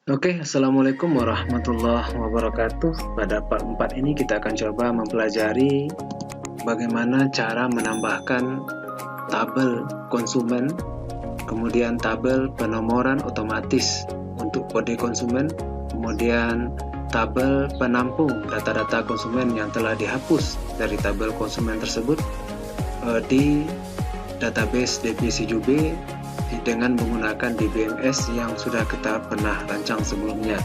Oke, Assalamualaikum warahmatullahi wabarakatuh. Pada part 4 ini kita akan coba mempelajari bagaimana cara menambahkan tabel konsumen, kemudian tabel penomoran otomatis untuk kode konsumen, kemudian tabel penampung data-data konsumen yang telah dihapus dari tabel konsumen tersebut di database DB-CJUB dengan menggunakan DBMS yang sudah kita pernah rancang sebelumnya.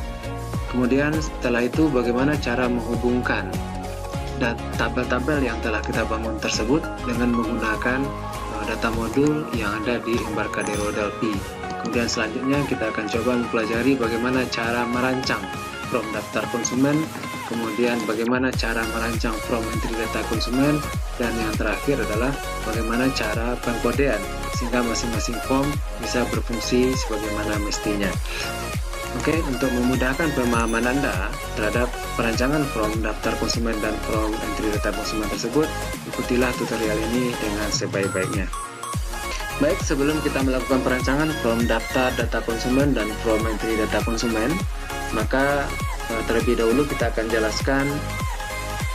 Kemudian setelah itu bagaimana cara menghubungkan tabel-tabel yang telah kita bangun tersebut dengan menggunakan data modul yang ada di Embarcadero Delphi. Kemudian selanjutnya kita akan coba mempelajari bagaimana cara merancang from daftar konsumen, kemudian bagaimana cara merancang from entry data konsumen, dan yang terakhir adalah bagaimana cara pengkodean sehingga masing-masing form bisa berfungsi sebagaimana mestinya. Oke, untuk memudahkan pemahaman Anda terhadap perancangan from daftar konsumen dan from entry data konsumen tersebut, ikutilah tutorial ini dengan sebaik-baiknya. Baik, sebelum kita melakukan perancangan from daftar data konsumen dan from entry data konsumen, maka terlebih dahulu kita akan jelaskan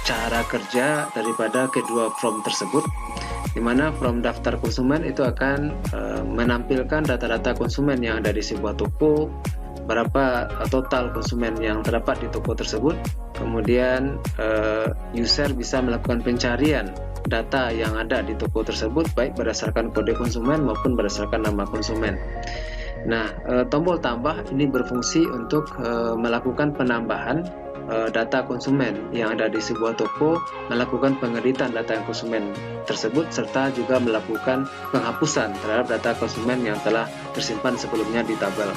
cara kerja daripada kedua from tersebut, di mana from daftar konsumen itu akan menampilkan data-data konsumen yang ada di sebuah toko, berapa total konsumen yang terdapat di toko tersebut, kemudian user bisa melakukan pencarian data yang ada di toko tersebut baik berdasarkan kode konsumen maupun berdasarkan nama konsumen. Nah, tombol tambah ini berfungsi untuk melakukan penambahan data konsumen yang ada di sebuah toko, melakukan pengeditan data konsumen tersebut, serta juga melakukan penghapusan terhadap data konsumen yang telah tersimpan sebelumnya di tabel.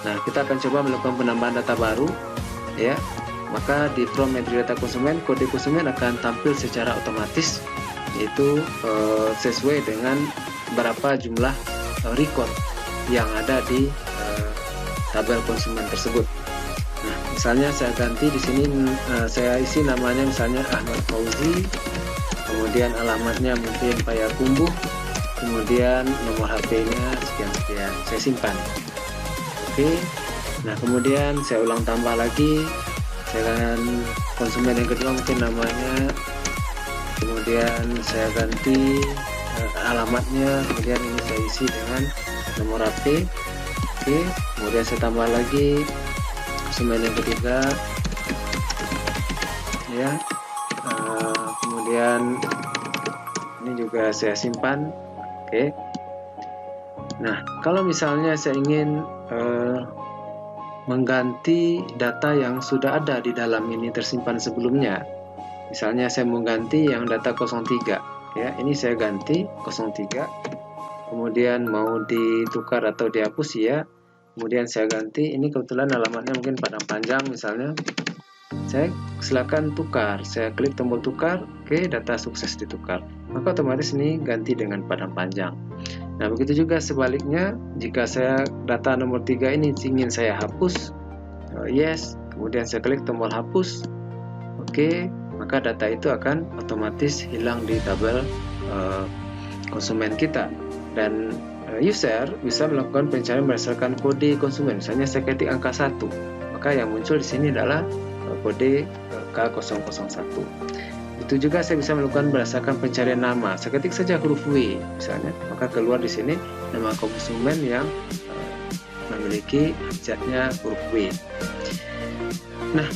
Nah, kita akan coba melakukan penambahan data baru, ya. Maka di from entry data konsumen, kode konsumen akan tampil secara otomatis, yaitu sesuai dengan berapa jumlah record yang ada di tabel konsumen tersebut. Nah, misalnya saya ganti di sini, saya isi namanya misalnya Ahmad Fauzi, kemudian alamatnya mungkin Payakumbuh, kemudian nomor HP-nya sekian-sekian, saya simpan. Oke, nah kemudian saya ulang tambah lagi, saya akan konsumen yang kedua mungkin namanya, kemudian saya ganti alamatnya, kemudian ini saya isi dengan nomor HP. Oke, kemudian saya tambah lagi konsumen yang ketiga, ya. Kemudian ini juga saya simpan. Oke. Nah, kalau misalnya saya ingin mengganti data yang sudah ada di dalam ini tersimpan sebelumnya, misalnya saya mau ganti yang data 03, ya, ini saya ganti 03, kemudian mau ditukar atau dihapus, ya, kemudian saya ganti, ini kebetulan alamatnya mungkin Padang Panjang misalnya, saya silakan tukar, saya klik tombol tukar, oke, data sukses ditukar, maka otomatis ini ganti dengan Padang Panjang. Nah, begitu juga sebaliknya, jika saya data nomor 3 ini ingin saya hapus, yes, kemudian saya klik tombol hapus, oke, maka data itu akan otomatis hilang di tabel konsumen kita. Dan user bisa melakukan pencarian berdasarkan kode konsumen. Misalnya saya ketik angka 1, maka yang muncul di sini adalah kode K001. Itu juga saya bisa melakukan berdasarkan pencarian nama. Saya ketik saja huruf W misalnya, maka keluar di sini nama konsumen yang memiliki zat-nya huruf W. Nah,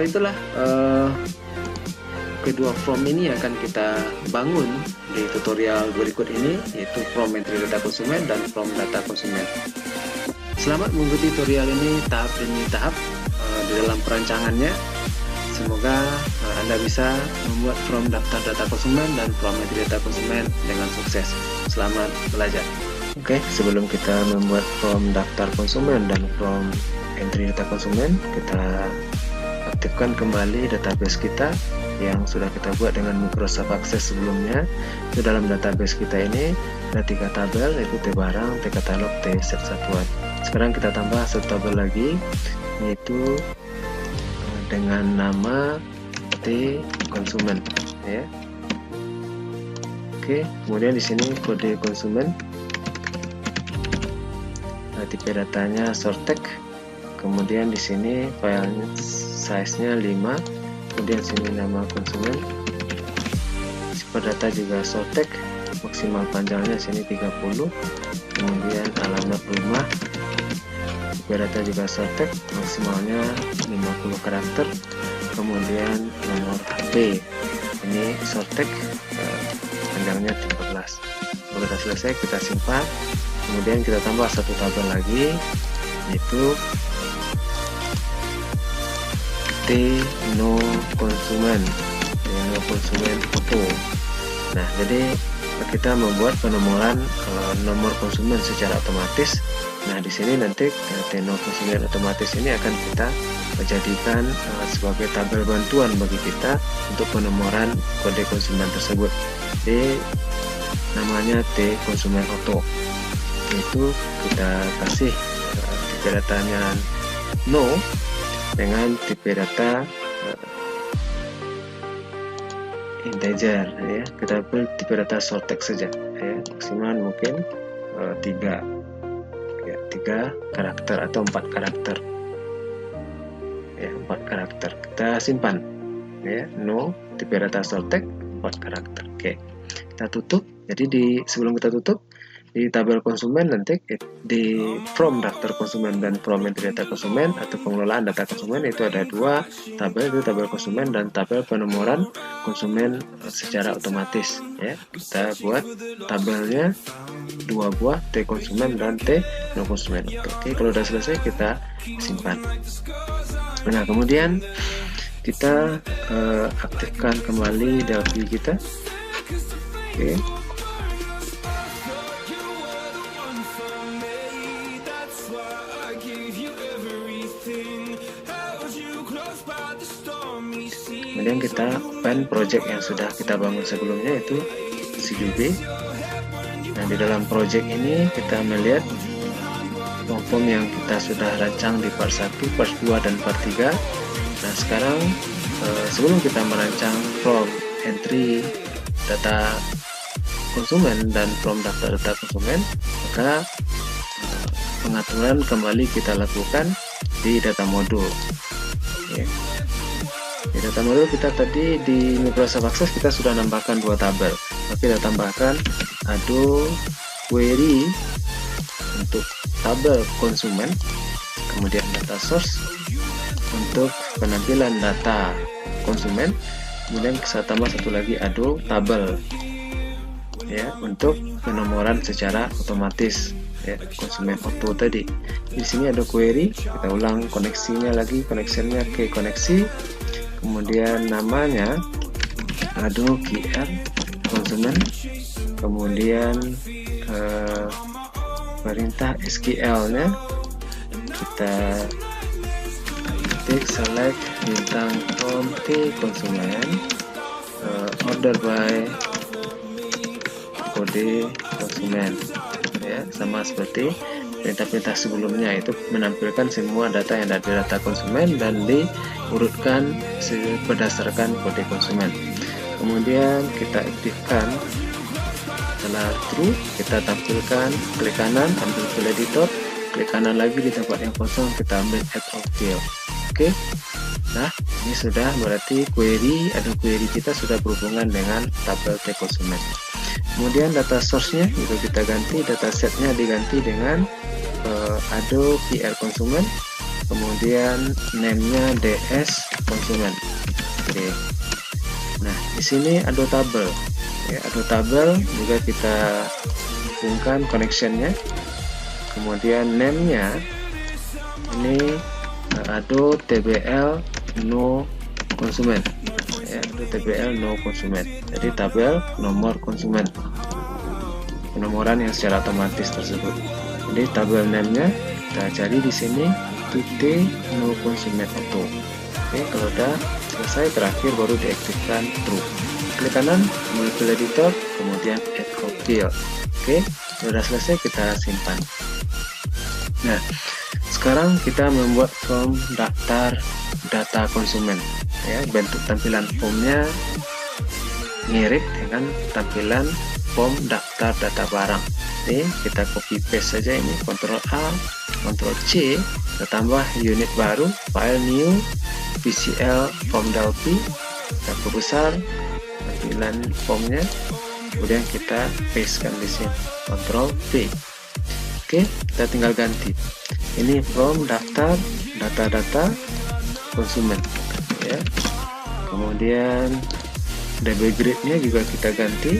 itulah kedua from ini akan kita bangun di tutorial berikut ini, yaitu from entry data konsumen dan from data konsumen. Selamat mengikuti tutorial ini tahap demi tahap di dalam perancangannya. Semoga Anda bisa membuat from daftar data konsumen dan from entry data konsumen dengan sukses. Selamat belajar. Oke, sebelum kita membuat from daftar konsumen dan from entry data konsumen, kita aktifkan kembali database kita yang sudah kita buat dengan Microsoft Access sebelumnya. Di dalam database kita ini ada 3 tabel, yaitu T barang, T katalog, T set satuan. Sekarang kita tambah satu tabel lagi, yaitu dengan nama T konsumen, ya. Oke, kemudian di sini kode konsumen, tipe datanya Sortek, kemudian di sini file size-nya 5, kemudian sini nama konsumen, sifat data juga Soltek, maksimal panjangnya sini 30, kemudian alamat rumah, sifat data juga Soltek, maksimalnya 50 karakter, kemudian nomor HP ini Soltek, panjangnya 13. Kalau sudah selesai kita simpan, kemudian kita tambah satu tabel lagi, yaitu no konsumen foto. Nah, jadi kita membuat penomoran nomor konsumen secara otomatis. Nah, di sini nanti no konsumen otomatis ini akan kita jadikan sebagai tabel bantuan bagi kita untuk penomoran kode konsumen tersebut. Jadi namanya T konsumen auto. Itu kita kasih tipe datanya no dengan tipe data integer, ya. Kita pilih tipe data Soltek saja, ya. Maksimal mungkin 3 karakter atau 4 karakter, ya, 4 karakter. Kita simpan, ya, no tipe data Soltek 4 karakter. Oke, kita tutup. Jadi sebelum kita tutup, di tabel konsumen nanti di from daftar konsumen dan from entry data konsumen atau pengelolaan data konsumen itu ada 2 tabel, itu tabel konsumen dan tabel penomoran konsumen secara otomatis, ya. Kita buat tabelnya 2 buah, T konsumen dan T no konsumen. Oke, kalau sudah selesai kita simpan. Nah, kemudian kita aktifkan kembali Delphi kita. Oke. Kemudian kita open project yang sudah kita bangun sebelumnya, yaitu CQB. Nah, di dalam project ini kita melihat form yang kita sudah rancang di part 1, part 2, dan part 3. Nah, sekarang sebelum kita merancang from entry data konsumen dan from daftar data konsumen, maka pengaturan kembali kita lakukan di data modul. Okay. Di data modul kita tadi di Microsoft Access kita sudah nambahkan 2 tabel. Tapi kita tambahkan Ado query untuk tabel konsumen, kemudian data source untuk penampilan data konsumen, kemudian kita tambah satu lagi Ado tabel, ya, untuk penomoran secara otomatis, ya, konsumen auto tadi. Di sini ada query, kita ulang koneksinya lagi, connectionnya ke koneksi, kemudian namanya Ado QR konsumen, kemudian perintah SQL-nya kita ketik select bintang from T konsumen, order by kode konsumen, ya, sama seperti perintah-perintah sebelumnya, itu menampilkan semua data yang dari data konsumen dan diurutkan berdasarkan kode konsumen. Kemudian kita aktifkan. Setelah true, kita tampilkan, klik kanan, ambil file editor, klik kanan lagi di tempat yang kosong, kita ambil add of field. Oke. Nah, ini sudah berarti Ado query kita sudah berhubungan dengan tabel T konsumen. Kemudian data source-nya juga kita ganti, data set-nya diganti dengan Ado QR konsumen, kemudian name-nya DS konsumen. Oke. Nah, di sini Ado tabel. Ya, Ado tabel juga kita hubungkan connection-nya. Kemudian name-nya ini Ado TBL no konsumen. Ya, Ado TBL no konsumen. Jadi tabel nomor konsumen. Penomoran yang secara otomatis tersebut. Jadi tabel name-nya kita cari di sini T no konsumen auto. Oke, kalau udah selesai, terakhir baru diaktifkan true. Klik kanan, mulai editor, kemudian add field. Oke, sudah selesai, kita simpan. Nah, sekarang kita membuat form daftar data konsumen. Ya, bentuk tampilan formnya mirip dengan tampilan form daftar data barang. Oke, kita copy paste saja ini, Ctrl A, Ctrl C, kita tambah unit baru, file new VCL from Delphi, kita perbesar tampilan formnya, kemudian kita pastekan di sini, Ctrl V. Oke, kita tinggal ganti. Ini from daftar data konsumen, ya. Kemudian DB grid-nya juga kita ganti.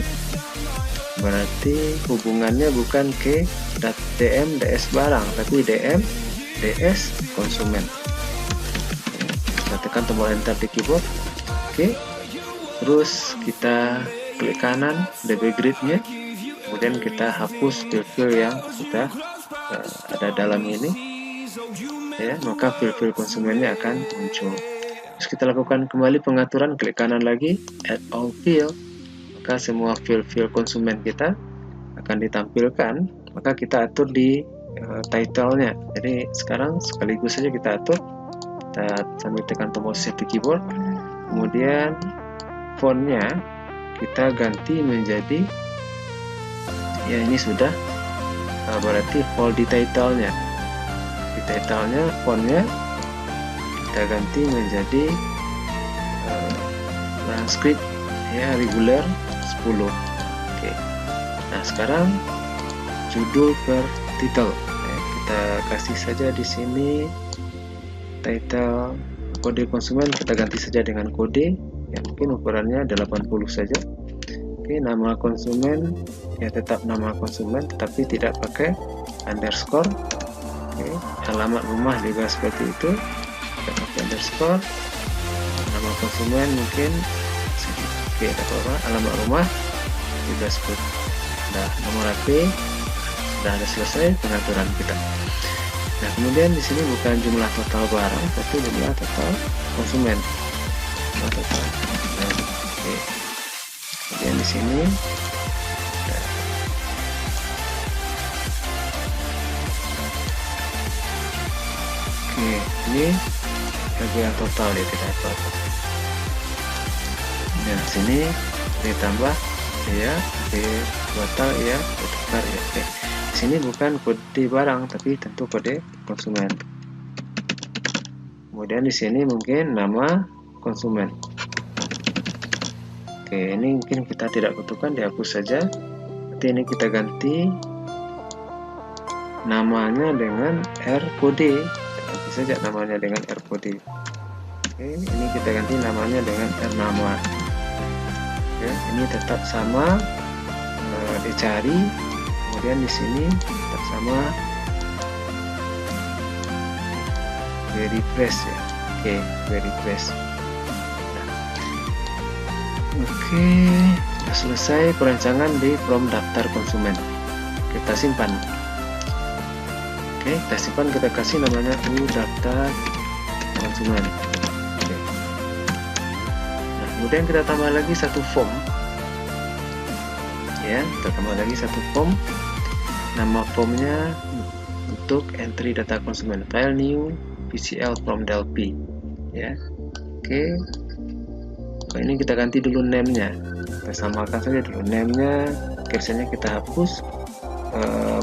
Berarti hubungannya bukan ke DM DS barang, tapi DM DS konsumen. Kita tekan tombol enter di keyboard. Oke. Terus kita klik kanan DB grid-nya. Kemudian kita hapus fill-fill yang sudah ada dalam ini. Ya, maka fill-fill konsumennya akan muncul. Terus kita lakukan kembali pengaturan, klik kanan lagi, add all field. Maka semua field konsumen kita akan ditampilkan. Maka kita atur di title-nya. Jadi sekarang sekaligus saja kita atur. Kita sambil tekan tombol shift di keyboard. Kemudian font-nya kita ganti menjadi, ya ini sudah, berarti fold di title-nya. Di title-nya font-nya kita ganti menjadi transcript, ya, regular 10. Oke. Nah, sekarang judul per title. Ya, kita kasih saja di sini title, kode konsumen kita ganti saja dengan kode yang mungkin ukurannya 80 saja. Oke, nama konsumen ya tetap nama konsumen tetapi tidak pakai underscore. Oke, alamat rumah juga seperti itu, tidak pakai underscore. Nama konsumen mungkin oke, tidak apa-apa. Alamat rumah juga seperti. Nah, nomor HP sudah ada, selesai pengaturan kita. Nah, kemudian di sini bukan jumlah total barang, tapi jumlah total konsumen. Jumlah total. Nah, oke. Kemudian di sini oke, ini bagian total ya, tidak apa-apa. Nah, sini ditambah ya, total ya, tukar ya. Oke. Di sini bukan kode barang tapi tentu kode konsumen. Kemudian di sini mungkin nama konsumen. Oke, ini mungkin kita tidak butuhkan, dihapus saja. Nanti ini kita ganti namanya dengan R kode. Ganti saja namanya dengan R kode. Oke, ini kita ganti namanya dengan R nama. Ya, ini tetap sama, dicari. Kemudian di sini tetap sama, very press ya. Oke, very press. Nah, oke, sudah selesai perancangan di from daftar konsumen. Kita simpan. Oke, kita simpan, kita kasih namanya daftar konsumen. Oke. Nah, kemudian kita tambah lagi satu form. Ya, kita tambah lagi satu form. Nama formnya untuk entry data konsumen, file new VCL from Delphi. Ya, oke. Nah, ini kita ganti dulu name-nya. Kita samakan saja dulu name-nya. Captionnya kita hapus.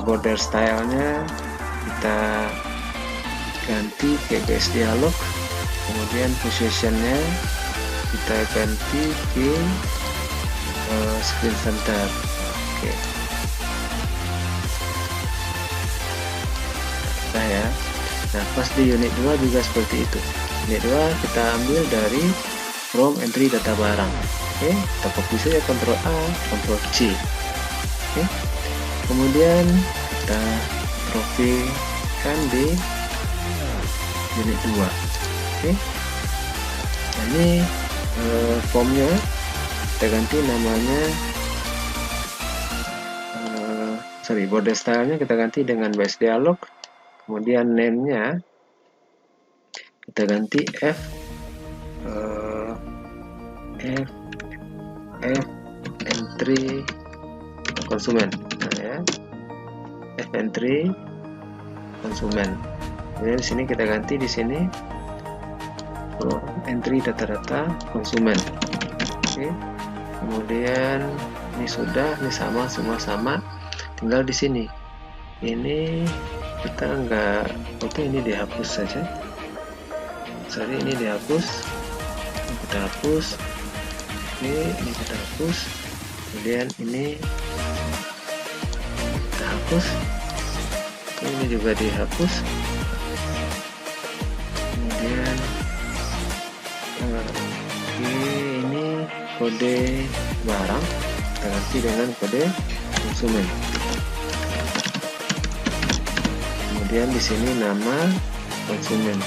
Border style-nya kita ganti ke base dialog. Kemudian position-nya kita ganti ke screen center. Oke. Nah ya. Nah, pas di unit 2 juga seperti itu. Unit 2 kita ambil dari from entry data barang. Oke, kita copy saja Ctrl A, Ctrl C. Oke. Kemudian kita copy-kan di unit 2. Oke. Nah, ini formnya kita ganti namanya, border style-nya kita ganti dengan base dialog. Kemudian name-nya kita ganti F entry konsumen. Nah, ya, F entry konsumen. Kemudian di sini kita ganti di sini entry data-data konsumen. Oke. Kemudian ini sudah, ini sama, semua sama. Tinggal di sini. Ini kita nggak butuh, ini dihapus saja. Sorry, ini dihapus, ini kita hapus. Oke, ini kita hapus. Kemudian ini kita hapus. Ini juga dihapus. Kemudian ini kode barang kita ganti dengan kode konsumen. Kemudian di sini nama konsumen.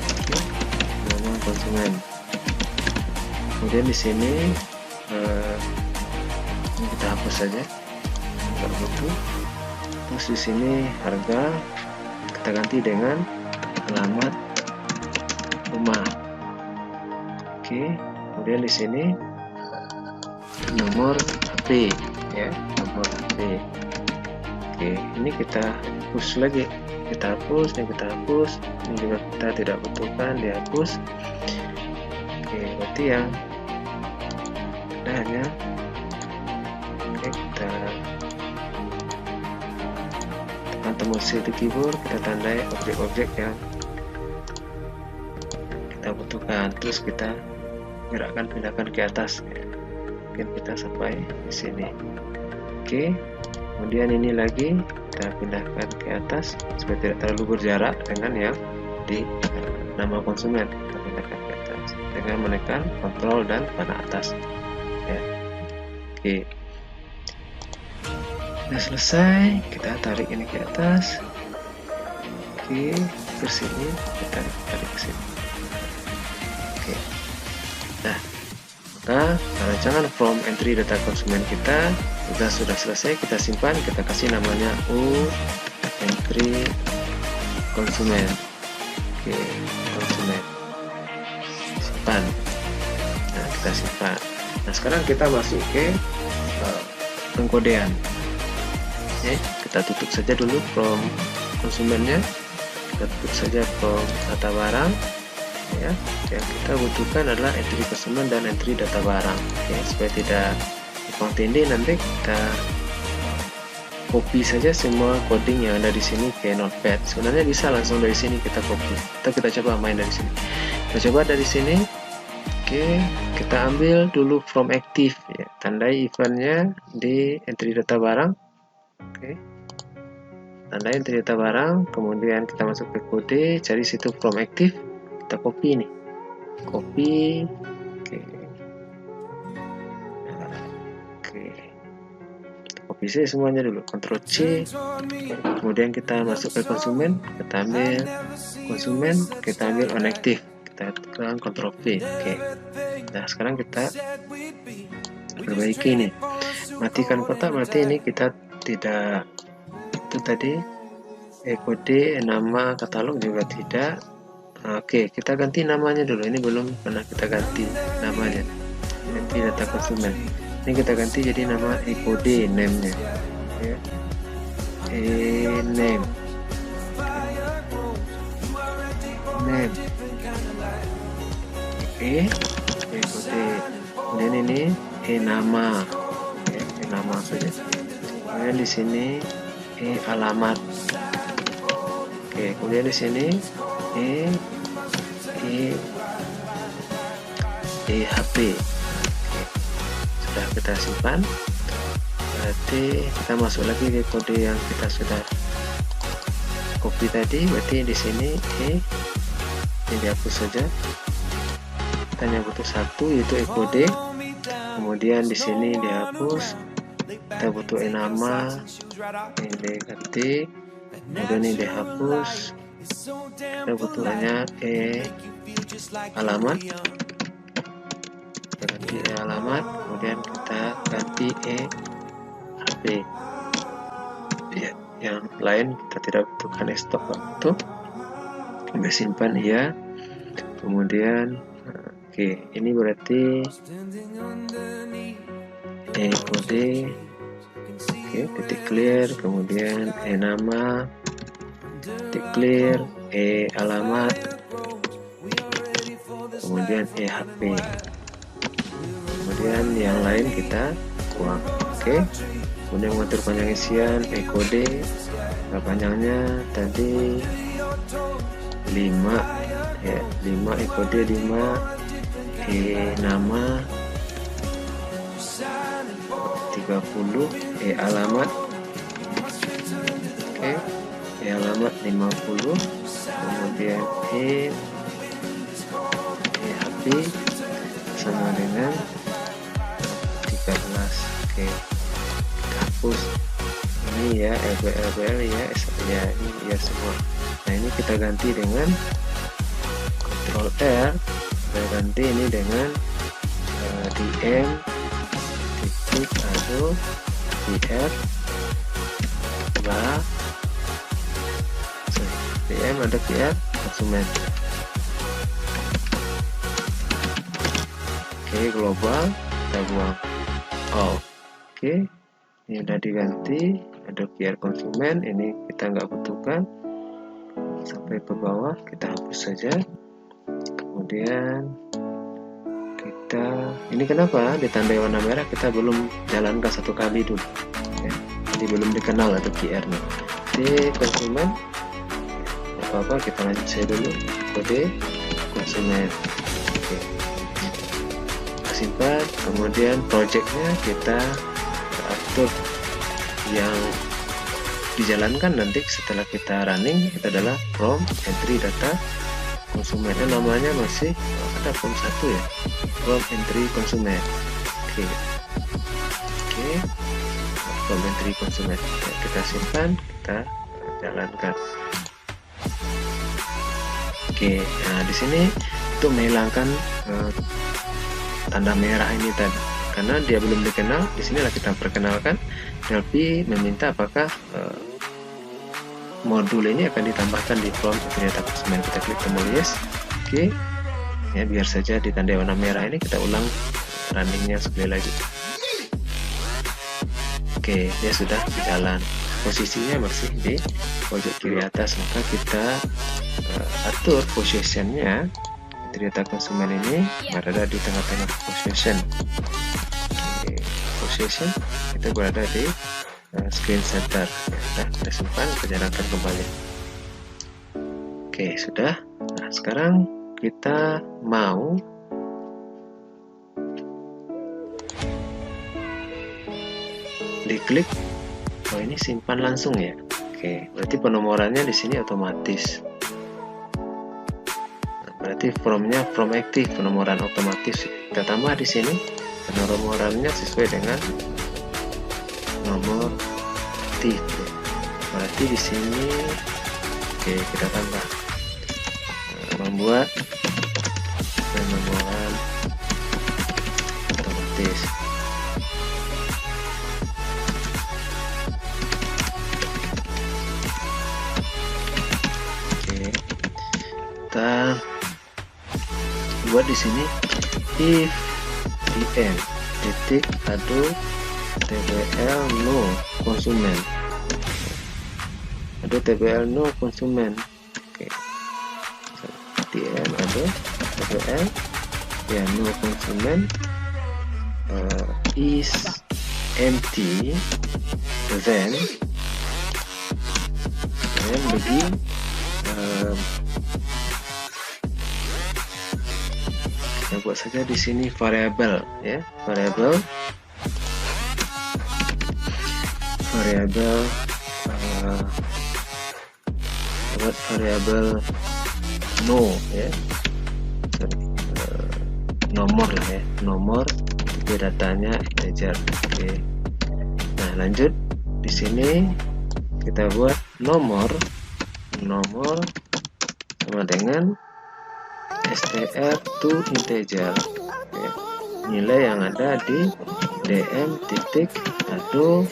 Oke, nama konsumen. Kemudian di sini ini kita hapus saja, nggak butuh. Terus di sini harga kita ganti dengan alamat rumah. Oke, kemudian di sini nomor HP, ya, nomor HP. Oke, ini kita hapus lagi, kita hapus, ini kita hapus, ini juga kita tidak butuhkan, dihapus. Oke, berarti yang ada hanya, oke, kita tekan tombol shift di keyboard, kita tandai objek-objek yang kita butuhkan, terus kita gerakkan, pindahkan ke atas. Mungkin kita sampai di sini. Oke, kemudian ini lagi kita pindahkan ke atas supaya tidak terlalu berjarak dengan yang di nama konsumen. Kita pindahkan ke atas dengan menekan kontrol dan panah atas, ya. Oke, sudah selesai, kita tarik ini ke atas. Oke, ke sini, kita tarik ke sini. Oke, nah, maka rancangan from entry data konsumen kita sudah selesai. Kita simpan, kita kasih namanya entry konsumen. Oke, konsumen, simpan. Nah, kita simpan. Nah, sekarang kita masuk ke pengkodean. Oke, kita tutup saja dulu from konsumennya, kita tutup saja from data barang, ya. Yang kita butuhkan adalah entry konsumen dan entry data barang, ya, supaya tidak tumpang tindih. Nanti kita copy saja semua coding yang ada di sini ke notepad. Sebenarnya bisa langsung dari sini kita copy, kita coba main dari sini. Kita coba dari sini. Oke, kita ambil dulu from active, ya, tandai eventnya di entry data barang. Oke, tandai entry data barang, kemudian kita masuk ke kode, cari situ from active, kita copy nih, copy. Oke, copy saja semuanya dulu, Ctrl C. Kemudian kita masuk ke konsumen, kita ambil konsumen, kita ambil on active, kita tekan Ctrl V. Oke, nah sekarang kita perbaiki ini, matikan kotak, berarti ini kita tidak, itu tadi kode nama katalog juga tidak. Oke, kita ganti namanya dulu, ini belum pernah kita ganti namanya, ganti data konsumen. Ini kita ganti jadi nama kode name-nya, ya. Name. Oke, kode. Kemudian ini nama, ya, nama saja. Kemudian di sini alamat. Oke, kemudian di sini HP. Oke, sudah kita simpan. Berarti kita masuk lagi ke kode yang kita sudah copy tadi. Berarti di sini ini dihapus saja. Kita hanya butuh satu, yaitu kode. Kemudian di sini dihapus. Kita butuh nama, ini diganti. Kemudian ini dihapus. Kita butuh hanya alamat, kita ganti alamat, kemudian kita ganti HP, ya, yang lain kita tidak butuhkan stop waktu, kita simpan, ya. Kemudian oke, ini berarti kode. Oke, titik clear, kemudian nama, titik clear, alamat, kemudian HP, kemudian yang lain kita buang. Oke, kemudian mengatur panjang isian, kode, panjangnya tadi 5 ya, 5 kode 5, nama 30, alamat alamat 50, kemudian HP sama dengan 13. Oke, hapus ini ya, LBL ya, ini ya semua. Nah, ini kita ganti dengan Ctrl R, kita ganti ini dengan DM titik aduh PR DM ada PR konsumen. Oke, global kita buang. Oke, ini udah diganti, ada QR konsumen, ini kita nggak butuhkan. Sampai ke bawah kita hapus saja. Kemudian ini kenapa ditandai warna merah, kita belum jalankan satu kali dulu ya, jadi belum dikenal atau QR nya. Di konsumen apa kita lanjut saja dulu, kode konsumen. Oke, simpan. Kemudian projectnya kita atur yang dijalankan nanti setelah kita running, itu adalah from entry data konsumennya, namanya masih ada form 1 ya, from entry konsumen. Oke, from entry konsumen ya, kita simpan, kita jalankan. Oke, nah di sini itu menghilangkan tanda merah ini tadi, karena dia belum dikenal. Di sinilah kita perkenalkan. Delphi meminta apakah modul ini akan ditambahkan di from data konsumen. Kita klik tombol yes. Oke, ya biar saja ditandai warna merah ini, kita ulang runningnya sekali lagi. Oke, dia sudah jalan, posisinya masih di pojok kiri atas, maka kita atur positionnya di data konsumen ini berada di tengah-tengah position. Oke, position itu berada di screen center. Ya, kita simpan, kita jalankan kembali. Oke, sudah. Nah, sekarang kita mau diklik. Ini simpan langsung ya. Oke, berarti penomorannya di sini otomatis. Nah, berarti from-nya from active, penomoran otomatis. Kita tambah di sini penomorannya sesuai dengan nomor aktif ya. Berarti di sini kita tambah membuat penomoran otomatis. Kita buat di sini if dm titik aduh tbl no konsumen, ada tbl no konsumen. Oke, dm ada tbl ya no konsumen is empty, then begin kita buat saja di sini variabel ya, variabel buat variabel no ya, nomor lah ya, nomor itu datanya integer. Oke, nah lanjut di sini kita buat nomor sama dengan str to integer ya, nilai yang ada di dm titik aduh.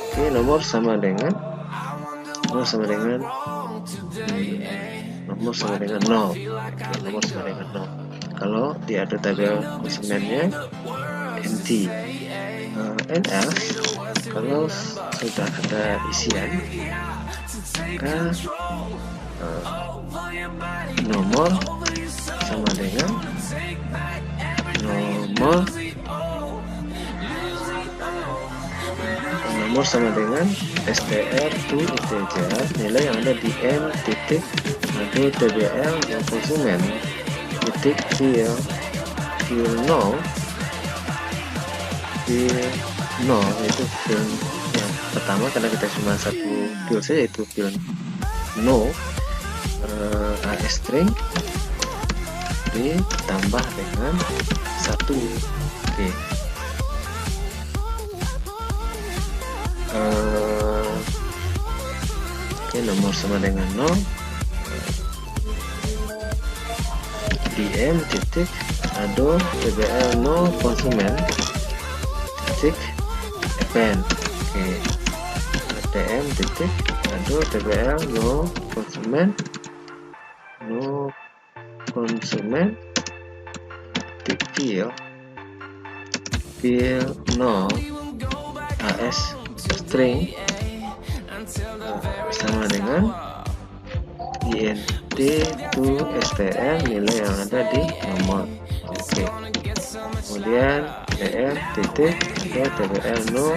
Oke, nomor sama dengan 0. Nomor sama dengan 0. Oke, nomor sama dengan 0. Kalau di ada tabel konsumennya empty. And else, kalau sudah ada isian, maka nomor sama dengan nomor sama dengan str to integer, nilai yang ada di n titik atau tbl yang konsumen titik fill 0 yaitu fill yang pertama, karena kita cuma satu fill saja, yaitu fill no string ditambah dengan 1. Oke, nomor sama dengan 0 dm titik ado tbl no konsumen titik append. dm titik ado tbl no konsumen titik fill no as string sama dengan int to str, nilai yang ada di nomor. Kemudian dm titik tbl no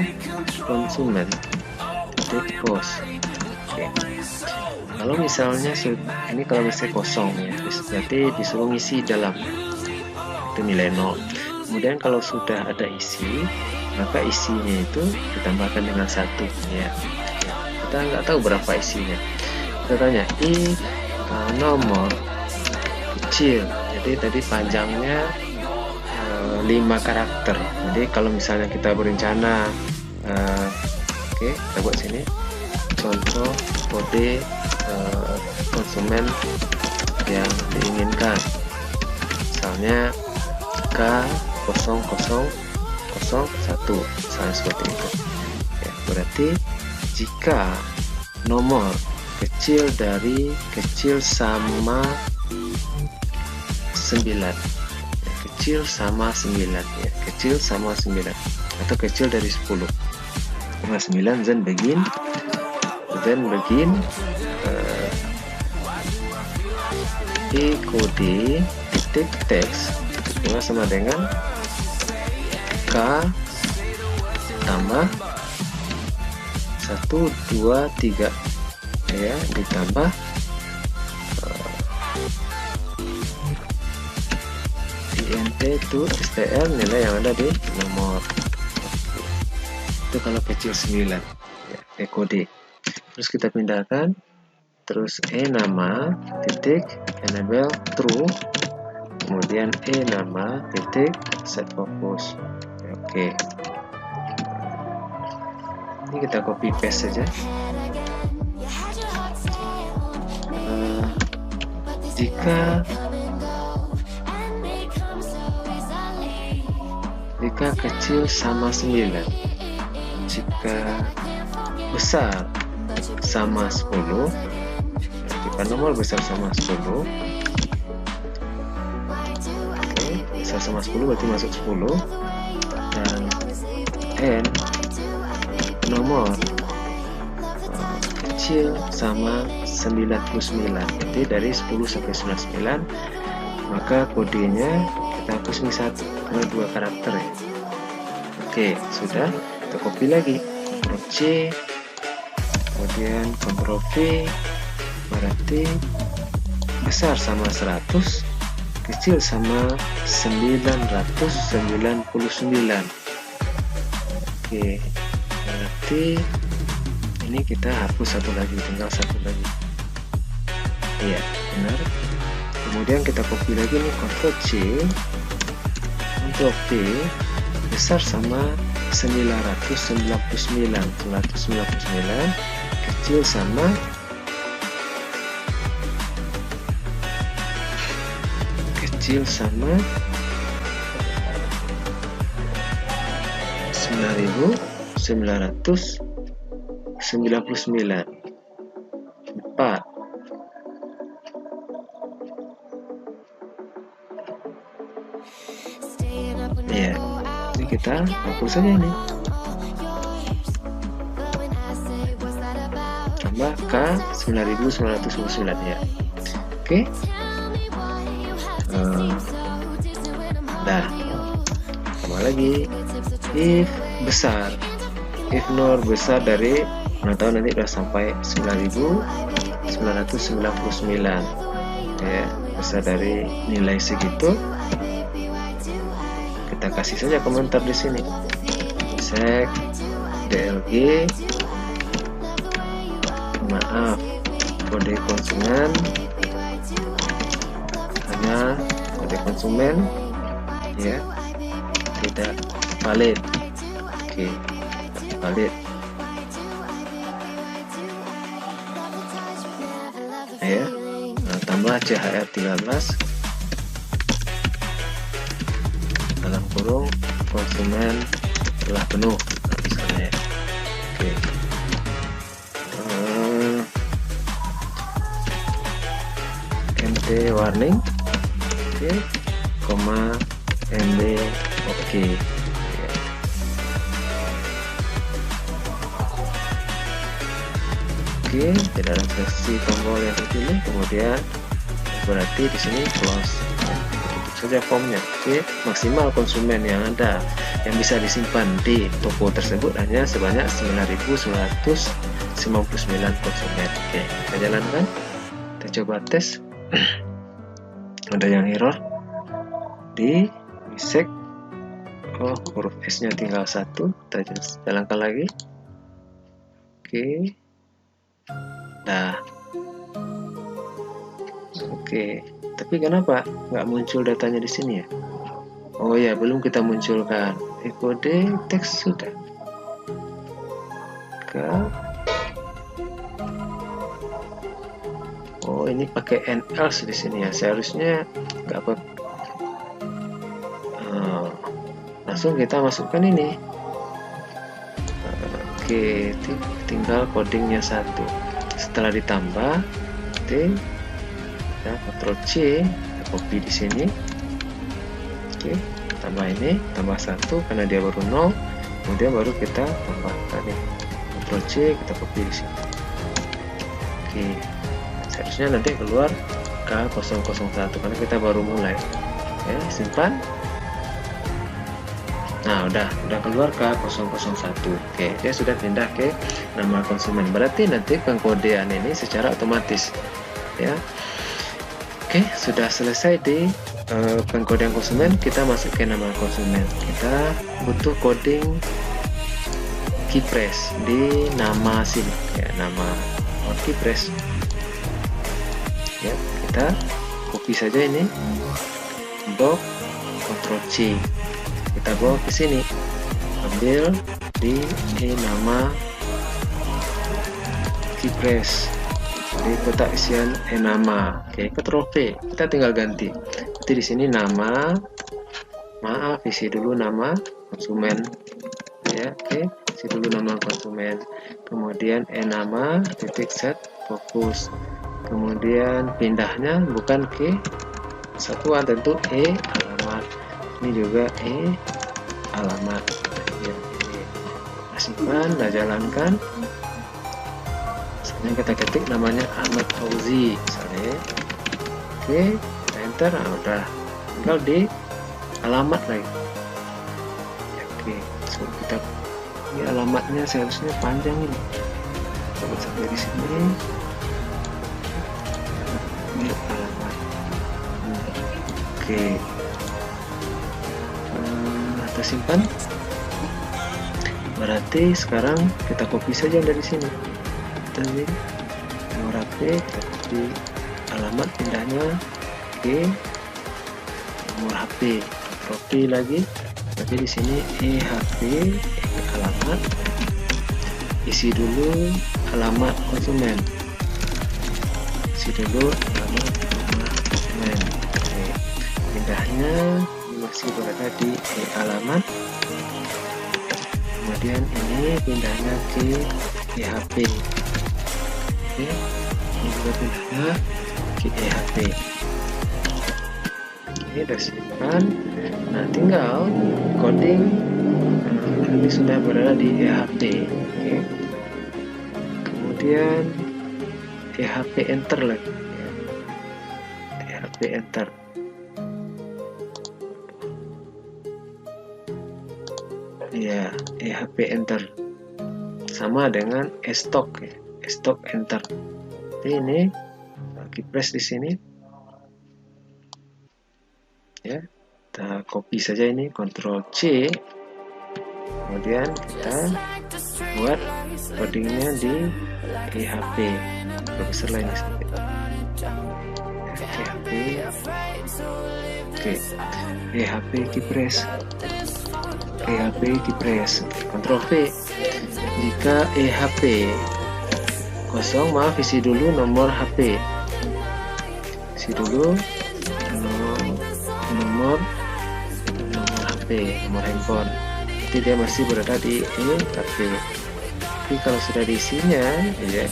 konsumen titik post. Kalau misalnya ini, kalau misalnya kosong ya, berarti disuruh ngisi dalam, itu nilai 0. Kemudian kalau sudah ada isi, maka isinya itu ditambahkan dengan 1 ya. Kita nggak tahu berapa isinya, kita tanya nomor kecil, jadi tadi panjangnya 5 karakter. Jadi kalau misalnya kita berencana kita buat sini contoh kode konsumen yang diinginkan, misalnya K0001 misalnya seperti itu ya. Berarti jika nomor kecil dari kecil sama 9 ya, kecil sama 9 ya, kecil sama 9 atau kecil dari 10 sama 9, then begin kode titik teks sama dengan K tambah 1 2 3 ya, ditambah int to str, nilai yang ada di nomor. Itu kalau kecil 9 ya, kode. Terus kita pindahkan, terus nama titik enable true, kemudian nama titik set focus. Oke, ini kita copy paste saja. Jika kecil sama 9, jika besar sama 10, jika nomor besar sama 10, besar sama 10 berarti masuk 10, dan n nomor kecil sama 99, jadi dari 10 sampai 99, maka kodenya kita hapus ini 1 karena 2 karakter ya. Oke, sudah, kita copy lagi, Ctrl C, kemudian Ctrl V, berarti besar sama 100, kecil sama 999. Oke, berarti ini kita hapus satu lagi, tinggal satu lagi. Iya, benar. Kemudian kita copy lagi nih, Ctrl C, Ctrl V, besar sama 999, kecil sama 9.999. 4. Ya, ini kita hapus saja ini. Tambah K 9.999 ya. Oke. Dah. tambah lagi if besar, if nor besar dari tahu nanti udah sampai 9999 ya, besar dari nilai segitu. Kita kasih saja komentar di sini sek DLG, maaf kode konsumen hanya kode konsumen ya tidak valid. Oke, valid ya. Nah, tambah CHR 13 dalam kurung konsumen telah penuh misalnya. Oke. MT warning, oke, koma MB oke. Oke, tidak ada versi tombol yang terpilih, kemudian berarti di sini close ya. Tutup saja formnya. Oke, maksimal konsumen yang ada yang bisa disimpan di toko tersebut hanya sebanyak 9999 konsumen. Oke, kita jalankan, kita coba tes. Ada yang error di misek, oh huruf S nya tinggal 1, kita jalankan lagi. Oke. Nah, oke, tapi kenapa nggak muncul datanya di sini ya? Oh ya, belum kita munculkan. Kode teks sudah. Oh, ini pakai else di sini ya. Seharusnya nggak apa. Langsung kita masukkan ini. Oke, tinggal codingnya 1. Setelah ditambah, kita Ctrl C, kita copy di sini. Oke, tambah ini, tambah 1 karena dia baru 0, kemudian baru kita tambahkan ini. Ctrl C, kita copy di sini. Oke, seharusnya nanti keluar K001 karena kita baru mulai. Ya, simpan. Nah, udah keluar K001. Oke, dia sudah pindah ke nama konsumen. Berarti nanti pengkodean ini secara otomatis ya. Oke, sudah selesai di pengkodean konsumen. Kita masuk ke nama konsumen. Kita butuh coding keypress di nama sini ya, nama keypress ya. Kita copy saja ini, box, Ctrl C, kita bawa ke sini, ambil di nama keypress di kotak isian nama. Oke, Ctrl V, kita tinggal ganti. Jadi di sini nama, maaf, isi dulu nama konsumen ya. Oke, isi dulu nama konsumen, kemudian nama titik set fokus, kemudian pindahnya bukan ke satuan, tentu alamat. Ini juga alamat ya, ini simpan dan jalankan. Misalnya kita ketik namanya Ahmad Fauzi misalnya. Oke, kita enter. Nah, udah tinggal di alamat lagi ya. Oke, so kita ini alamatnya seharusnya panjang ini, coba sampai di sini. Ini alamat. Oke, kita simpan. Berarti sekarang kita copy saja dari sini. Kita ini nomor HP, kita copy alamat, pindahnya ke nomor HP, copy lagi. Tapi di sini HP alamat, isi dulu alamat konsumen, isi dulu alamat konsumen. Oke, pindahnya masih berada di alamat, kemudian ini pindahnya ke HP. Oke, ini juga pindahnya ke HP. Ini sudah simpan. Nah, tinggal coding ini sudah berada di HP. Oke, kemudian HP enter lagi HP enter. ya EHP enter, sama dengan stock ya, stock enter. Jadi ini key press di sini ya, kita copy saja ini, Ctrl C, kemudian kita buat codingnya di EHP, besar lainnya sedikit. EHP, oke, EHP key press, EHP key press, Ctrl V. Jika EHP kosong, maaf, isi dulu nomor HP, isi dulu nomor HP, nomor handphone. Jadi dia masih berada di EHP. Tapi kalau sudah diisinya, ya,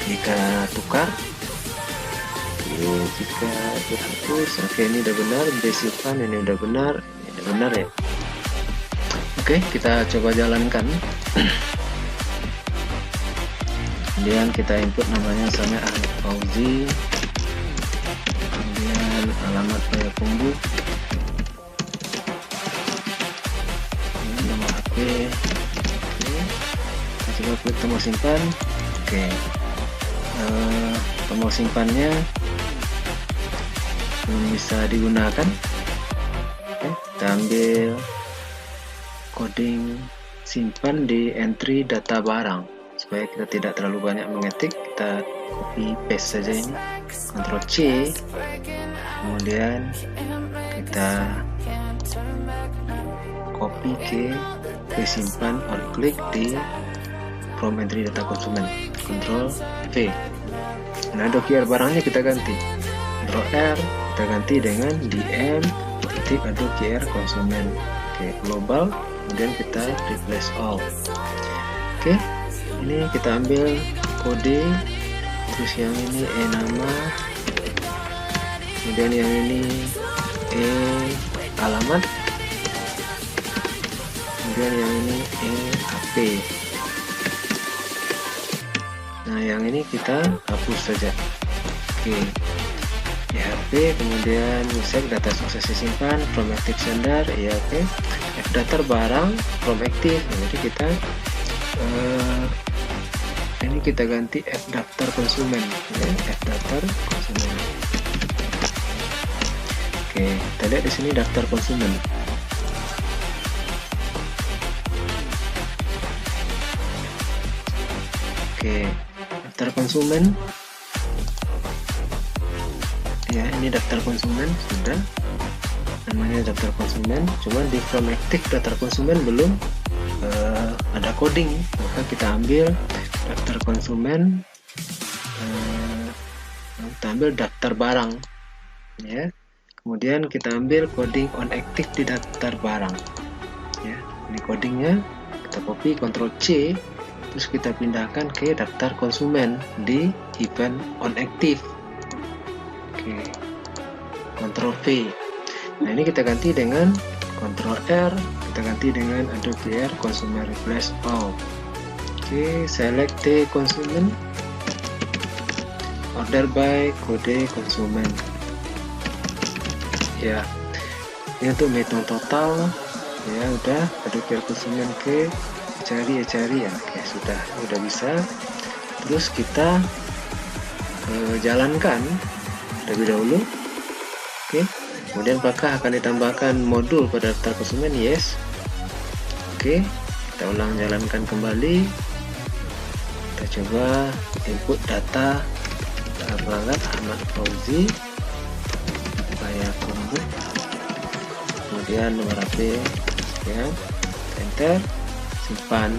jika tukar, jika terhapus, oke, ini udah benar, disimpan, ini udah benar, ini udah benar ya. Oke, kita coba jalankan. Kemudian kita input namanya sama Ahmad Fauzi, kemudian alamat Payakumbuh, nomor HP. Oke, kita coba klik tombol simpan. Oke, tombol simpannya belum bisa digunakan. Oke, kita ambil coding simpan di entry data barang supaya kita tidak terlalu banyak mengetik. Kita copy paste saja ini, Ctrl C, kemudian kita copy ke simpan on click di from entry data konsumen, Ctrl V. Nah, docker barangnya kita ganti, Ctrl R, kita ganti dengan dm titik docker konsumen. Oke, global, kemudian kita replace all. Oke, ini kita ambil kode, terus yang ini nama, kemudian yang ini alamat, kemudian yang ini HP. Nah, yang ini kita hapus saja. Oke, HP, kemudian musik data sukses disimpan from active sender, ya, oke. Fdata barang from active, jadi kita ini kita ganti Fdata konsumen, ya, Fdata konsumen. Oke, kita lihat di sini daftar konsumen. Oke, daftar konsumen. Ya, ini daftar konsumen sudah, namanya daftar konsumen, cuman di from active daftar konsumen belum ada coding, maka kita ambil daftar konsumen, kita ambil daftar barang ya, kemudian kita ambil coding on active di daftar barang ya. Ini codingnya kita copy, Ctrl C, terus kita pindahkan ke daftar konsumen di event on active. Oke, Ctrl V. Nah, ini kita ganti dengan Ctrl R, kita ganti dengan Adobe Consumer Replace All. Oke, select the konsumen, order by kode konsumen. Ya, ini untuk menghitung total. Ya, udah Adobe konsumen ke cari ya. Oke, sudah bisa. Terus kita jalankan terlebih dahulu. Oke, kemudian apakah akan ditambahkan modul pada daftar konsumen? Yes. Oke, kita ulang jalankan kembali. Kita coba input data pelanggan Ahmad Fauzi, Payakumbuh, kemudian nomor HP ya, enter, simpan,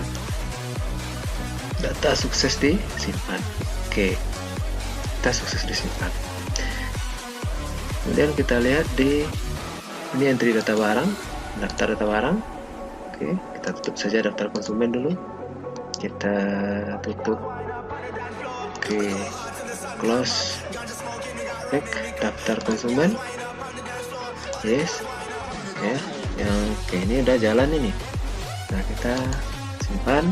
data sukses disimpan. Oke, data sukses disimpan. Kemudian kita lihat di ini entry data barang, daftar data barang. Oke, kita tutup saja daftar konsumen dulu. Kita tutup. Oke, close back daftar konsumen. Yes, ya, yang oke, ini udah jalan ini. Nah, kita simpan.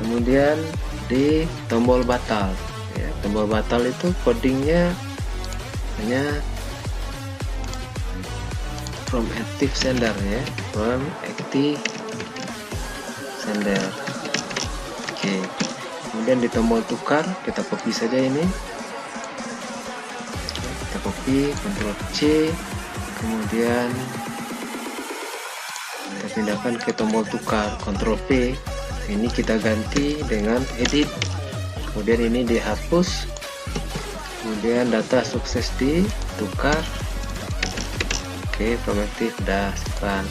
Kemudian di tombol batal. Ya, tombol batal itu codingnya hanya from active sender ya, from active sender. Oke, kemudian di tombol tukar kita copy saja ini. Kita copy, Ctrl C, kemudian kita pindahkan ke tombol tukar, Ctrl V. Ini kita ganti dengan edit, kemudian ini dihapus, kemudian data sukses ditukar. Oke, from active udah simpan.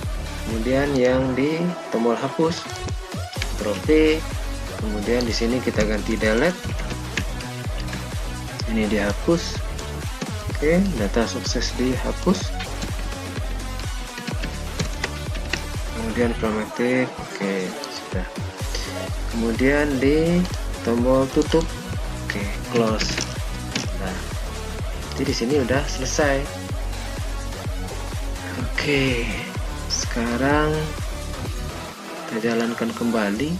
Kemudian yang di tombol hapus, Ctrl V, kemudian di sini kita ganti delete, ini dihapus. Oke, data sukses dihapus, kemudian from active. Oke, sudah. Kemudian di tombol tutup, oke, close. Nah, jadi di sini udah selesai. Oke, sekarang kita jalankan kembali.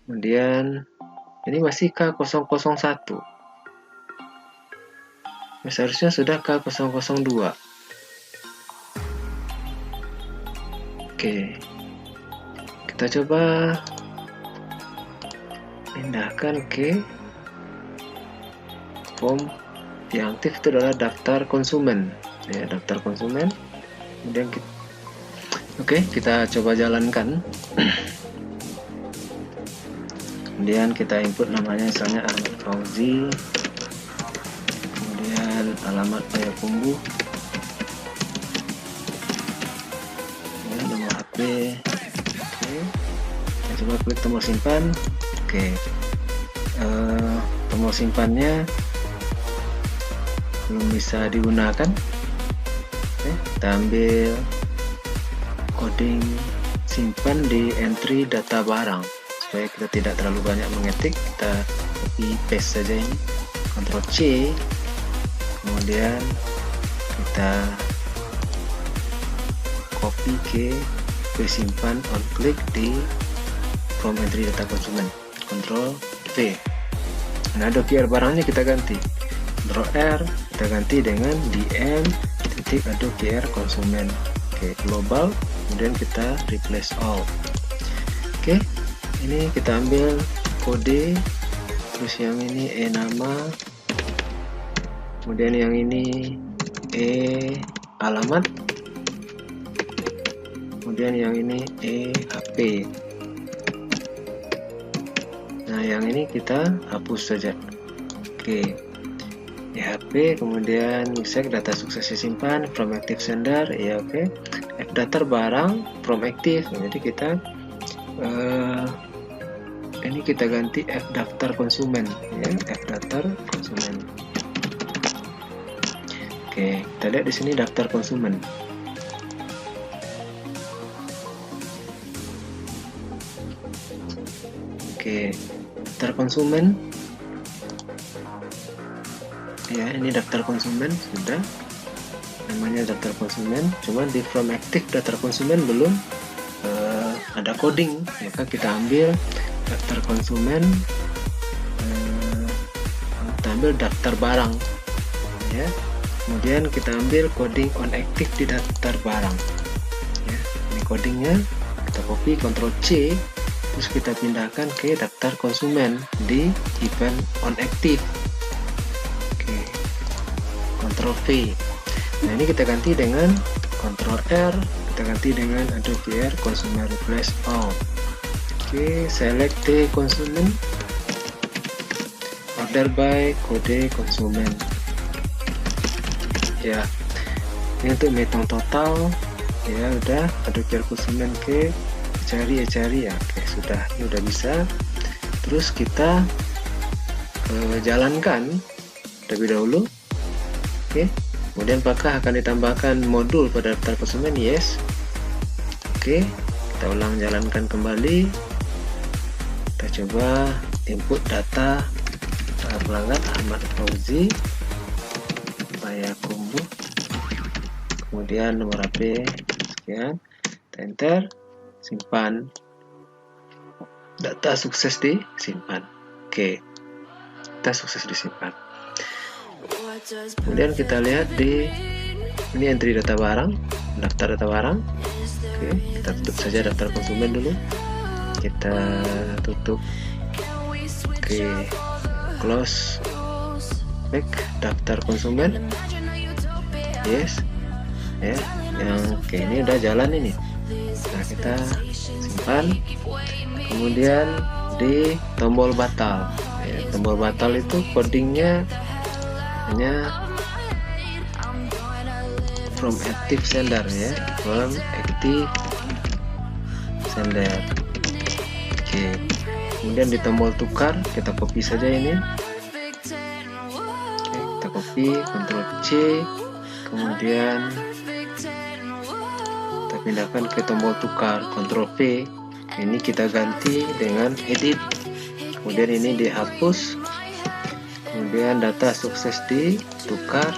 Kemudian ini masih K001. Seharusnya sudah K002. Oke, kita coba pindahkan ke form yang aktif. Itu adalah daftar konsumen ya, daftar konsumen. Kemudian kita coba jalankan. Kemudian kita input namanya, misalnya Ahmad Fauzi, kemudian alamat Payakumbuh, nomor HP. Oke, kita coba klik tombol simpan. Oke, tombol simpannya belum bisa digunakan. Oke, kita ambil coding simpan di entry data barang supaya kita tidak terlalu banyak mengetik. Kita copy paste saja ini, Ctrl C, kemudian kita copy ke simpan on click di from entry data konsumen, Ctrl V. Nah, docker barangnya kita ganti, Ctrl R, kita ganti dengan dm.adobe konsumen. Oke, global, kemudian kita replace all. Oke, ini kita ambil kode, terus yang ini nama, kemudian yang ini alamat, kemudian yang ini HP. Nah, yang ini kita hapus saja. Oke, HP, kemudian check data sukses disimpan from active sender ya. Oke, daftar barang from active. Jadi kita ini kita ganti daftar konsumen ya, daftar konsumen. Oke, kita lihat di sini daftar konsumen. Oke, daftar konsumen ya, ini daftar konsumen sudah, namanya daftar konsumen. Cuman di from active daftar konsumen belum ada coding, maka kita ambil daftar konsumen, kita ambil daftar barang ya, kemudian kita ambil coding on active di daftar barang ya. Ini codingnya, kita copy, Ctrl C, terus kita pindahkan ke daftar konsumen di event on active. Oke, Ctrl V. Nah, ini kita ganti dengan Ctrl R, kita ganti dengan Adobe R Consumer Replace All. Oke, select the konsumen, order by kode konsumen ya. Ini untuk menghitung total ya, udah Adobe R konsumen ke cari ya. Oke, sudah, ini udah bisa. Terus kita jalankan terlebih dahulu. Oke, kemudian apakah akan ditambahkan modul pada daftar konsumen? Yes. Oke, kita ulang jalankan kembali. Kita coba input data pelanggan Ahmad Fauzi Payakumbuh, kemudian nomor HP sekian, enter, simpan, data sukses disimpan. Oke, data sukses disimpan. Kemudian kita lihat di Ini entry data barang, daftar data barang. Oke, kita tutup saja daftar konsumen dulu. Kita tutup. Oke, close back daftar konsumen. Yes, ya. Oke, ini udah jalan ini. Nah, kita simpan. Kemudian di tombol batal. Ya, tombol batal itu codingnya hanya from active sender ya, from active sender. Oke, kemudian di tombol tukar kita copy saja ini. Oke, kita copy, Ctrl C, kemudian kita pindahkan ke tombol tukar, Ctrl V. Ini kita ganti dengan edit. Kemudian ini dihapus. Kemudian data sukses ditukar.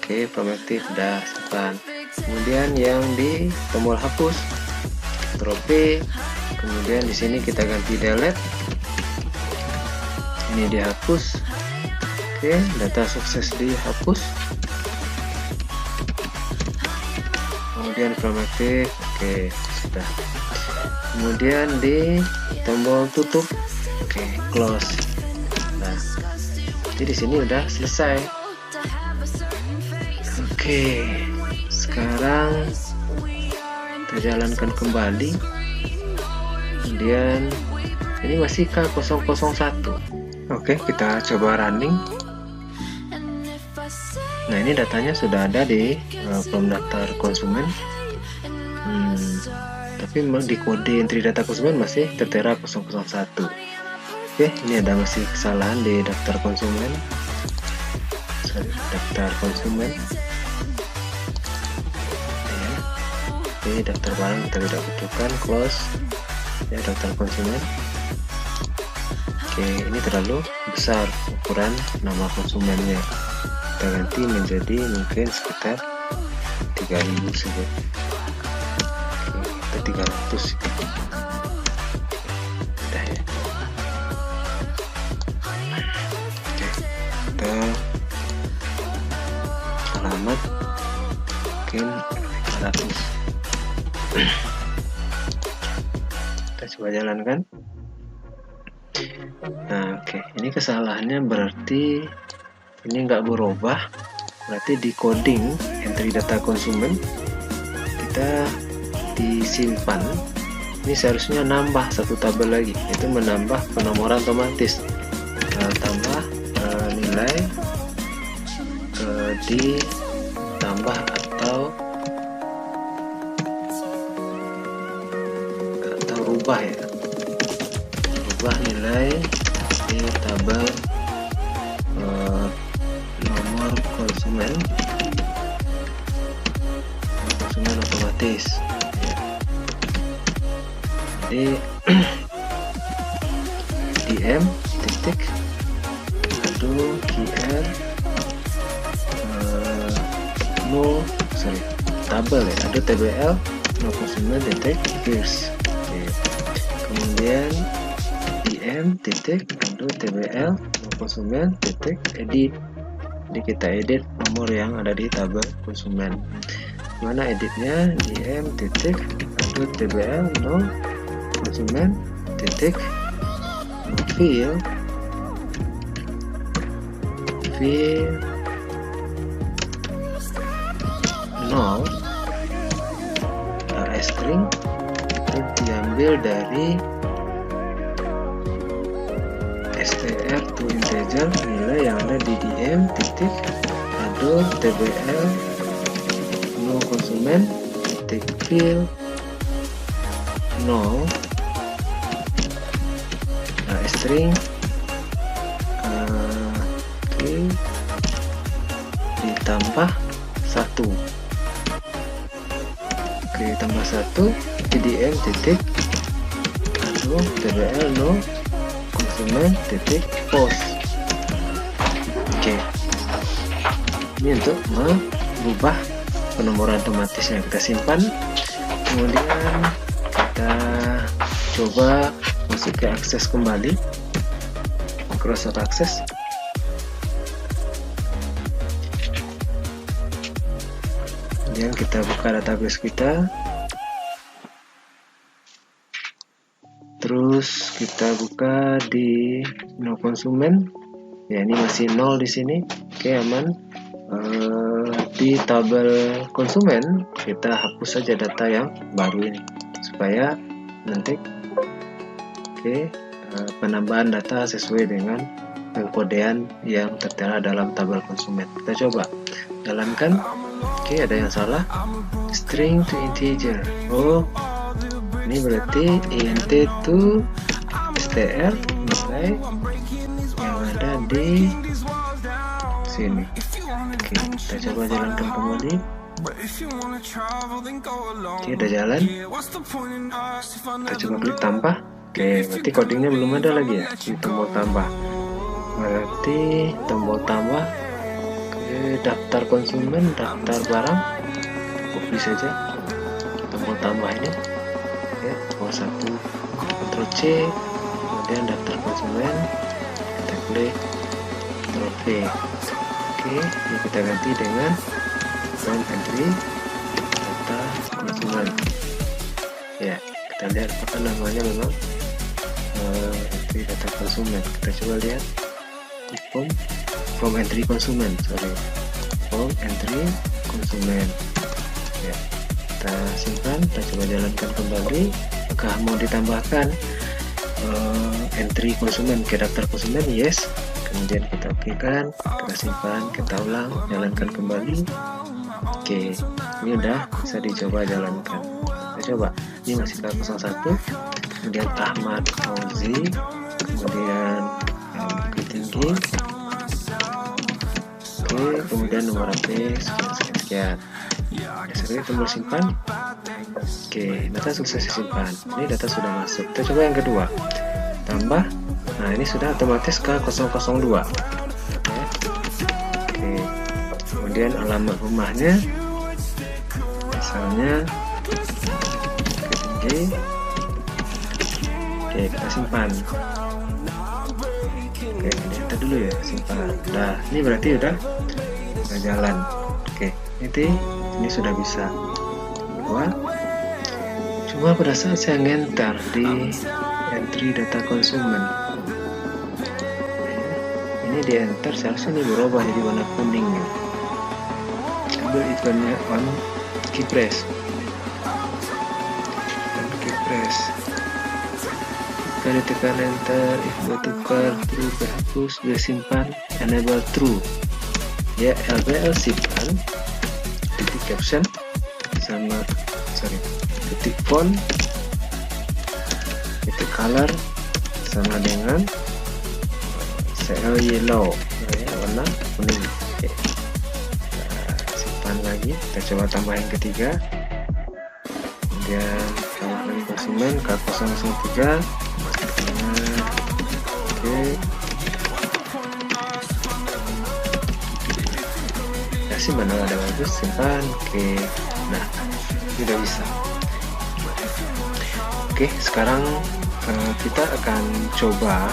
Oke, from active udah simpan. Kemudian yang di tombol hapus, Ctrl V. Kemudian di sini kita ganti delete. Ini dihapus. Oke, data sukses dihapus. Kemudian from active, oke, sudah. Kemudian di tombol tutup, oke, close. Nah, jadi di sini udah selesai. Oke, sekarang kita jalankan kembali. Kemudian ini masih K001. Oke, kita coba running. Nah, ini datanya sudah ada di form daftar konsumen. Tapi di kode entry data konsumen masih tertera 001. Oke, ini ada masih kesalahan di daftar konsumen. Daftar konsumen. Ya. Oke, daftar barang kita tidak butuhkan, close. Ya, daftar konsumen. Oke, ini terlalu besar ukuran nama konsumennya. Kita ganti menjadi mungkin sekitar 3000 saja. Oke, 300. Udah ya. Oke, kita alamat mungkin 500. Kita coba jalankan. Nah, oke, ini kesalahannya berarti ini nggak berubah. Berarti di coding entry data konsumen kita disimpan. Ini seharusnya nambah satu tabel lagi, itu menambah penomoran otomatis. Tambah nilai ditambah atau rubah ya, rubah nilai di tabel nomor konsumen otomatis ya. Jadi dm titik aduh qr tabel ya, ada tbl no konsumen titik gears. Kemudian dm titik aduh tbl no konsumen titik edit. Jadi kita edit nomor yang ada di tabel konsumen. Mana editnya? dm titik aduh tbl no konsumen titik fill no string itu diambil dari str to integer nilai yang ada di dm titik aduh tbl no konsumen titik fill no string ditambah 1. Oke, tambah 1 dm titik aduh tbl no konsumen titik post. Oke, ini untuk merubah penomoran otomatisnya. Kita simpan, kemudian kita coba masuk ke akses kembali, Microsoft Access. Kemudian kita buka database kita, terus kita buka di no konsumen. Ya, ini masih 0 di sini. Oke, aman. Di tabel konsumen kita hapus saja data yang baru ini supaya nanti penambahan data sesuai dengan pengkodean yang tertera dalam tabel konsumen. Kita coba jalankan. Oke, ada yang salah. String to integer. Oh, ini berarti int to str nilai yang ada di sini. Oke, kita coba jalankan kembali. Oke, udah jalan. Kita coba klik tambah. Oke, berarti codingnya belum ada lagi ya di tombol tambah. Berarti tombol tambah ke daftar konsumen, daftar barang, copy saja tombol tambah ini. Oke, tombol 1, Ctrl C, kemudian daftar konsumen, kita klik Ctrl V. Oke, ini kita ganti dengan from entry data konsumen. Ya, kita lihat apakah namanya memang entry data konsumen. Kita coba lihat from entry konsumen, from entry konsumen. Ya, kita simpan, kita coba jalankan kembali. Apakah mau ditambahkan entry konsumen ke daftar konsumen? Yes. Kemudian kita oke kan, kita simpan, kita ulang, jalankan kembali. Oke, ini udah bisa dicoba jalankan. Kita coba, ini masih K01, kemudian Ahmad Fauzi, kemudian Bukit Tinggi. Oke, kemudian nomor HP sekian. Sekarang tombol simpan. Oke, data sukses disimpan. Ini data sudah masuk. Kita coba yang kedua, tambah. Nah, ini sudah otomatis ke 002. Oke, kemudian alamat rumahnya misalnya Bukit Tinggi. Oke, kita simpan. Oke, kita dulu ya, simpan. Nah, ini berarti udah jalan. Oke, ini sudah bisa. Cuma pada saat saya ngenter di entry data konsumen, ini di enter, seharusnya ini berubah jadi warna kuning nih. Ambil ikonnya on key press, jika ditekan enter, if bertukar true dihapus, disimpan, enable true ya, LBL simpan, titik caption sama titik font, titik color sama dengan CL yellow ya, warna kuning. Oke, kita simpan lagi, kita coba tambah yang ketiga. Kemudian kalau konsumen K003. Oke, kasih mana ada bagus, simpan. Oke, nah sudah bisa. Oke, sekarang kita akan coba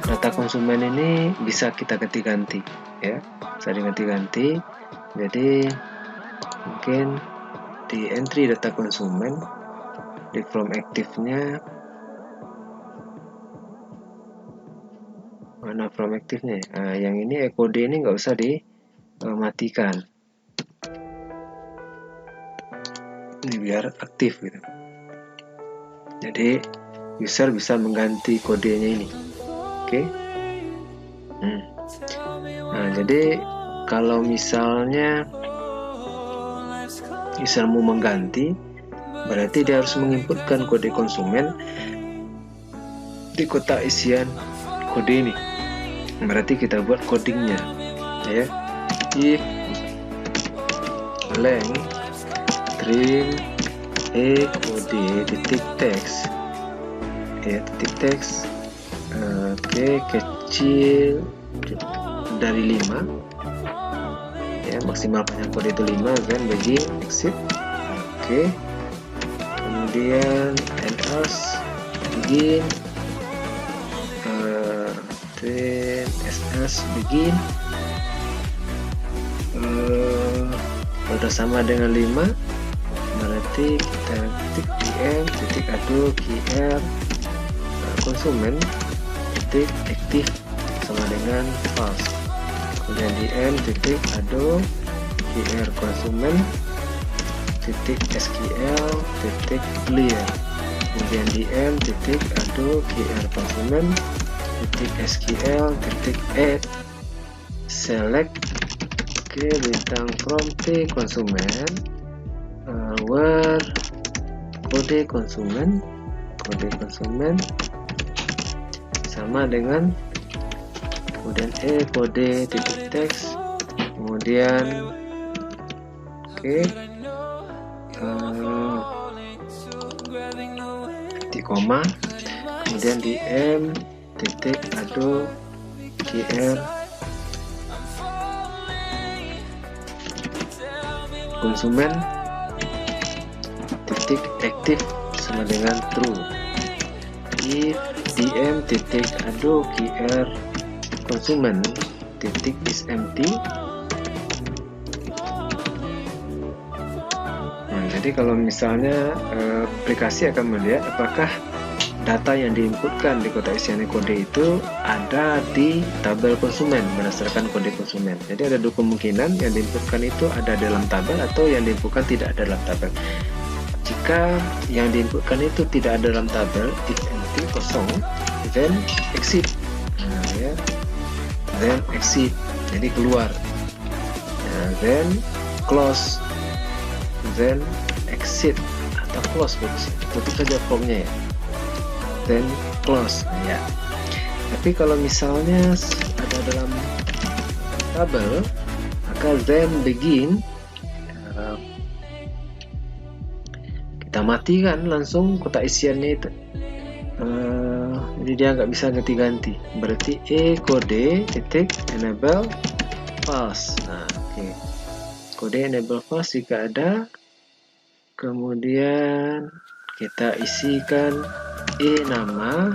data konsumen ini bisa kita ganti-ganti ya, bisa diganti-ganti. Jadi mungkin di entry data konsumen, di from active-nya mana from active-nya? Nah, yang ini kode ini nggak usah dimatikan, ini biar aktif gitu. Jadi user bisa mengganti kodenya ini. Oke. Nah, jadi kalau misalnya user mau mengganti, berarti dia harus menginputkan kode konsumen di kotak isian kode ini. Berarti kita buat codingnya ya, if length string kode titik teks ya, titik teks oke, kecil dari 5 ya, maksimal panjang kode itu 5 kan, begin exit. Oke, kemudian else begin then ss begin. udah sama dengan 5, berarti kita ketik dm titik aduh qr konsumen titik aktif sama dengan false, kemudian dm titik aduh qr konsumen titik sql titik clear, kemudian dm titik aduh qr konsumen titik sql titik add select ke bintang prompt konsumen where kode konsumen sama dengan kemudian kode titik teks, kemudian titik koma, kemudian dm titik aduh qr konsumen titik aktif sama dengan true. If dm titik aduh qr konsumen titik is empty. Jadi kalau misalnya aplikasi akan melihat apakah data yang diinputkan di kotak isian kode itu ada di tabel konsumen berdasarkan kode konsumen. Jadi ada dua kemungkinan, yang diinputkan itu ada dalam tabel atau yang diinputkan tidak ada dalam tabel. Jika yang diinputkan itu tidak ada dalam tabel, if empty kosong, then exit, then exit, jadi keluar, then close, then exit atau close, tutup saja formnya ya. Then close ya. Tapi kalau misalnya ada dalam tabel, maka then begin, kita matikan langsung kotak isiannya itu. Jadi dia nggak bisa ganti-ganti. Berarti kode titik enable false. Kode enable false jika ada. Kemudian kita isikan nama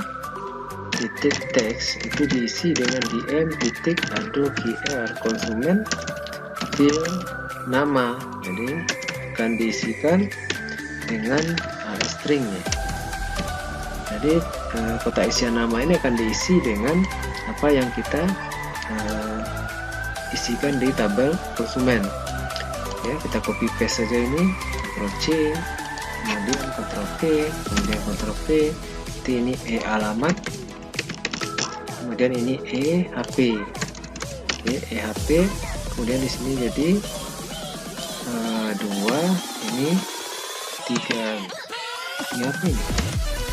titik teks itu diisi dengan dm titik aduh qr konsumen fill nama, jadi akan diisikan dengan stringnya. Jadi kotak isian nama ini akan diisi dengan apa yang kita isikan di tabel konsumen. Ya, kita copy paste saja ini, Ctrl C, kemudian Ctrl V, kemudian Ctrl V. Ini alamat, kemudian ini HP. Oke, HP, kemudian di sini jadi 2, ini 3. Ini apa ini?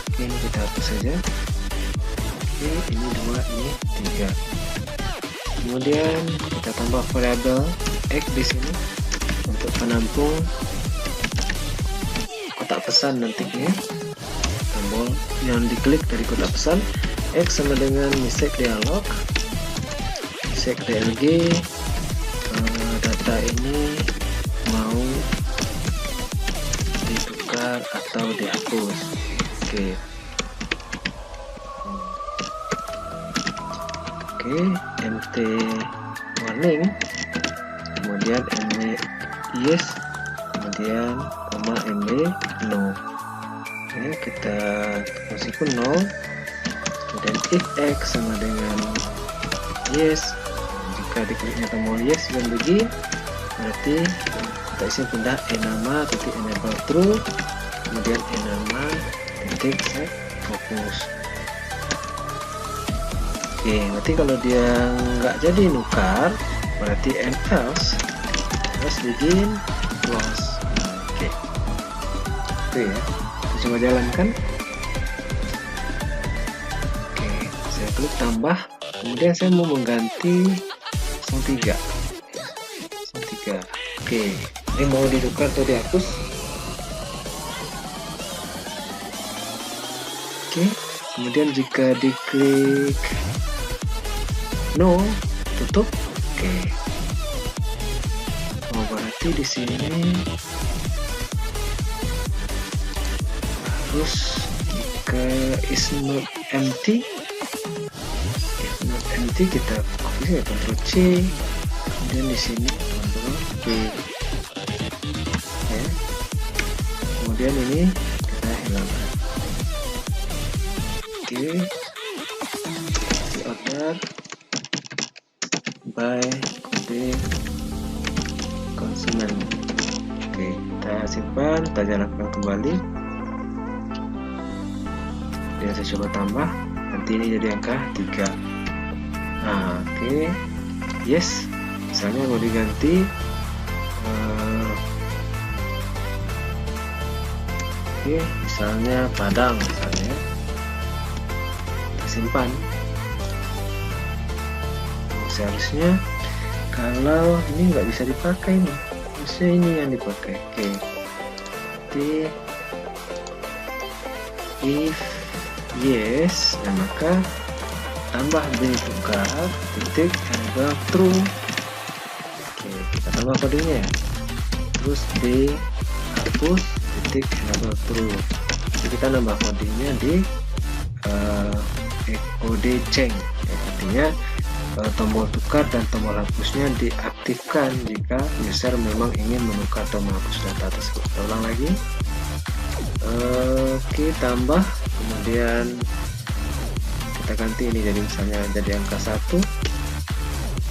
Oke, ini kita hapus saja. Oke, ini 2, ini 3. Kemudian kita tambah variabel X di sini untuk penampung kotak pesan nantinya. Tombol yang diklik dari kotak pesan X sama dengan message dialog, message DLG, data ini mau ditukar atau dihapus. Oke, MT warning, kemudian MB yes, kemudian koma MB no. Ya, kita meskipun 0, kemudian if X sama dengan yes, jika dikliknya tombol yes dan begin, berarti kita isi pindah nama titik enable true, kemudian nama titik set fokus. Oke, berarti kalau dia nggak jadi nukar, berarti else terus begin close. Oke, itu ya. Coba jalankan. Oke, saya klik tambah, kemudian saya mau mengganti 03. Oke, ini mau ditukar atau dihapus. Oke, kemudian jika diklik no, tutup. Oke, berarti di sini terus jika is not empty, if not empty kita copy ya, Ctrl C, kemudian di sini Oke. Kemudian ini kita hilangkan. Oke. Di order by kode konsumen. Oke, kita simpan, kita jalankan kembali. Dan saya coba tambah, nanti ini jadi angka 3. Nah, oke. Yes, misalnya mau diganti oke, misalnya Padang misalnya. Kita simpan. Seharusnya kalau ini nggak bisa dipakai nih, harusnya ini yang dipakai. Oke, jadi if yes, nah maka tambah B tukar titik enable true. Oke, kita tambah kodenya, terus B hapus titik enable true. Jadi kita nambah kodenya di kode change, ya, artinya tombol tukar dan tombol hapusnya diaktifkan jika user memang ingin menukar tombol hapus data tersebut. Kita ulang lagi. Oke, tambah, kemudian kita ganti ini jadi misalnya jadi angka 1.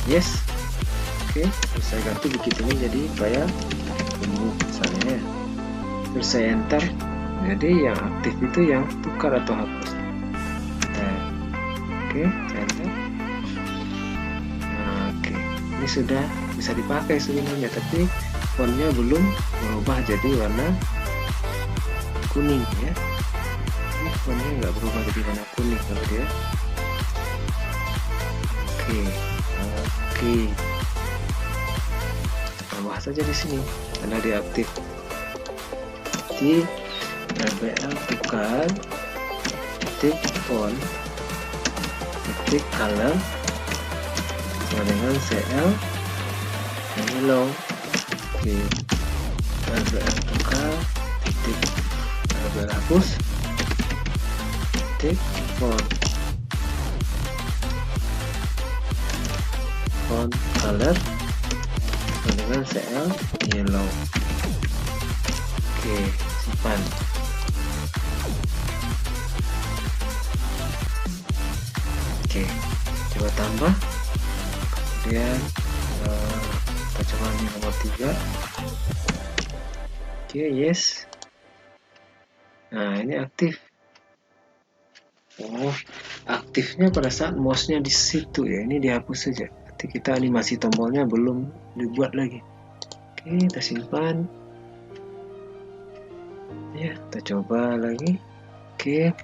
Yes. Oke, terus saya ganti bukit ini jadi kayak ungu misalnya ya. Terus saya enter, jadi yang aktif itu yang tukar atau hapus. Oke, saya enter. Ini sudah bisa dipakai sebenarnya, tapi fontnya belum berubah jadi warna kuning ya. Ini fontnya nggak berubah jadi warna kuning kalau dia. Oke. Tambah saja di sini karena dia aktif. Di RBL tukar titik font titik color dengan CL hello. Oke, RBL tukar titik RBL hapus titik font color dengan CL yellow. Oke, simpan. Oke, coba tambah. Kemudian kita coba ini nomor 3. Oke, yes. Nah, ini aktif. Oh, aktifnya pada saat mouse-nya di situ ya. Ini dihapus saja. Nanti kita animasi tombolnya belum dibuat lagi. Oke, kita simpan. Ya, kita coba lagi. Oke.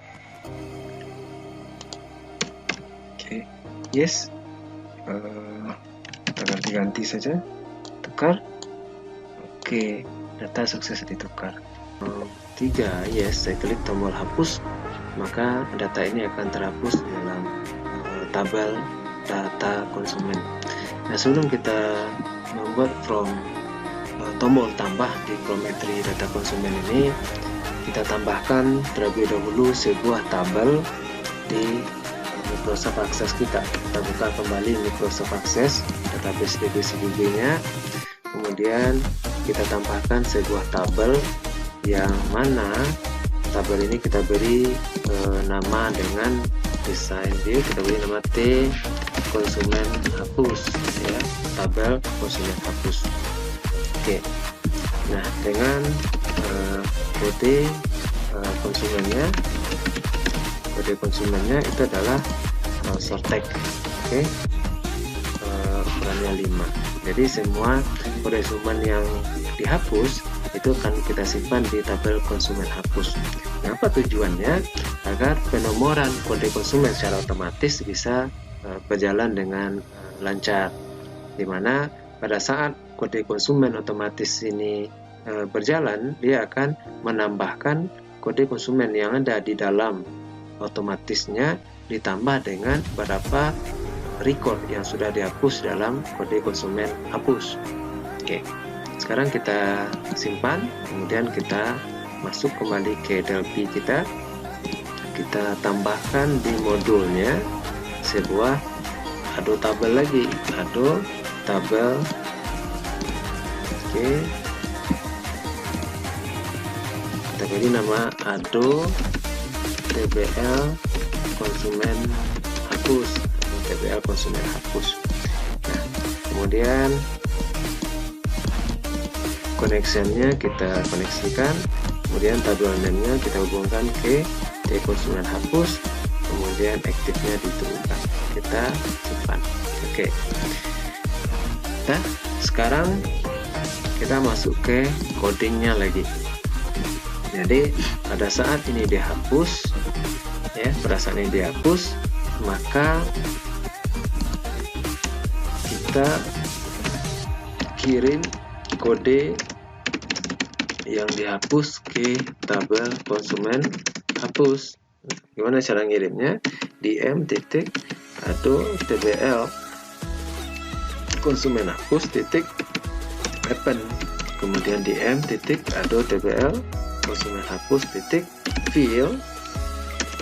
Oke, yes. Kita ganti-ganti saja, tukar. Oke, data sukses ditukar. 3, yes, saya klik tombol hapus, maka data ini akan terhapus dalam tabel data konsumen. Nah, sebelum kita membuat from tombol tambah di Prometri data konsumen ini, kita tambahkan terlebih dahulu sebuah tabel di Microsoft Access kita. Kita buka kembali Microsoft Access, database DB-nya. Kemudian kita tambahkan sebuah tabel yang mana tabel ini kita beri nama dengan desain view. Kita beri nama T konsumen hapus ya, tabel konsumen hapus. Oke. Nah, dengan kode konsumennya itu adalah short-tag. Oke. Ukurannya 5. Jadi semua kode konsumen yang dihapus itu akan kita simpan di tabel konsumen hapus. Apa tujuannya? Agar penomoran kode konsumen secara otomatis bisa berjalan dengan lancar, dimana pada saat kode konsumen otomatis ini berjalan, dia akan menambahkan kode konsumen yang ada di dalam otomatisnya ditambah dengan beberapa record yang sudah dihapus dalam kode konsumen hapus. Oke, sekarang kita simpan, kemudian kita masuk kembali ke DLP kita. Kita tambahkan di modulnya sebuah ado tabel lagi, ado tabel Oke, kita beri nama ado tbl konsumen hapus, tbl konsumen hapus. Nah, kemudian connectionnya kita koneksikan, kemudian tabel name-nya kita hubungkan ke konsumen hapus, kemudian aktifnya diturunkan, kita simpan. Oke. Nah, sekarang kita masuk ke codingnya lagi. Jadi pada saat ini dihapus, ya, pada saat ini dihapus, maka kita kirim kode yang dihapus ke tabel konsumen hapus. Gimana cara ngirimnya? dm titik ado tbl konsumen hapus titik append, kemudian dm titik ado tbl konsumen hapus titik fill,